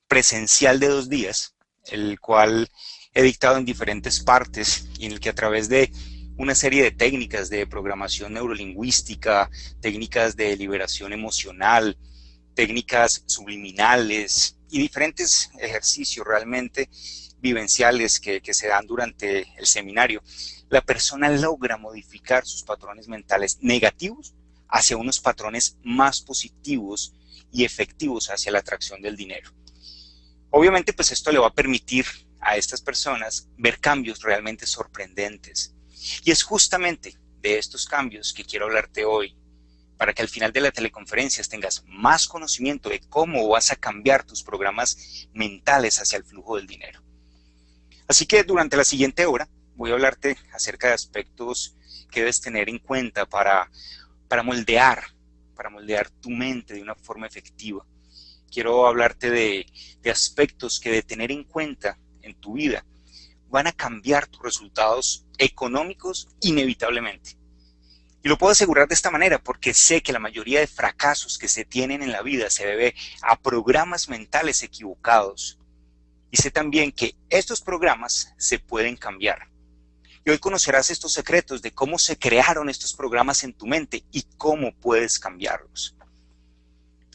presencial de 2 días, el cual he dictado en diferentes partes y en el que a través de una serie de técnicas de programación neurolingüística, técnicas de liberación emocional, técnicas subliminales, y diferentes ejercicios realmente vivenciales que se dan durante el seminario, la persona logra modificar sus patrones mentales negativos hacia unos patrones más positivos y efectivos hacia la atracción del dinero. Obviamente, pues esto le va a permitir a estas personas ver cambios realmente sorprendentes. Y es justamente de estos cambios que quiero hablarte hoy, para que al final de la teleconferencia tengas más conocimiento de cómo vas a cambiar tus programas mentales hacia el flujo del dinero. Así que durante la siguiente hora voy a hablarte acerca de aspectos que debes tener en cuenta para moldear tu mente de una forma efectiva. Quiero hablarte de aspectos que de tener en cuenta en tu vida van a cambiar tus resultados económicos inevitablemente. Y lo puedo asegurar de esta manera porque sé que la mayoría de fracasos que se tienen en la vida se debe a programas mentales equivocados. Y sé también que estos programas se pueden cambiar. Y hoy conocerás estos secretos de cómo se crearon estos programas en tu mente y cómo puedes cambiarlos.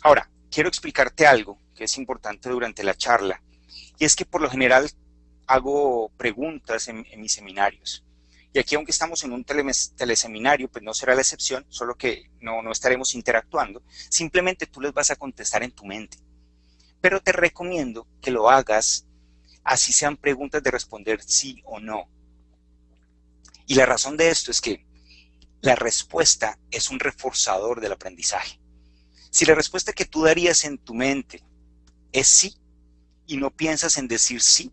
Ahora, quiero explicarte algo que es importante durante la charla. Y es que por lo general hago preguntas en mis seminarios. Y aquí, aunque estamos en un teleseminario, pues no será la excepción, solo que no estaremos interactuando. Simplemente tú les vas a contestar en tu mente. Pero te recomiendo que lo hagas así sean preguntas de responder sí o no. Y la razón de esto es que la respuesta es un reforzador del aprendizaje. Si la respuesta que tú darías en tu mente es sí y no piensas en decir sí,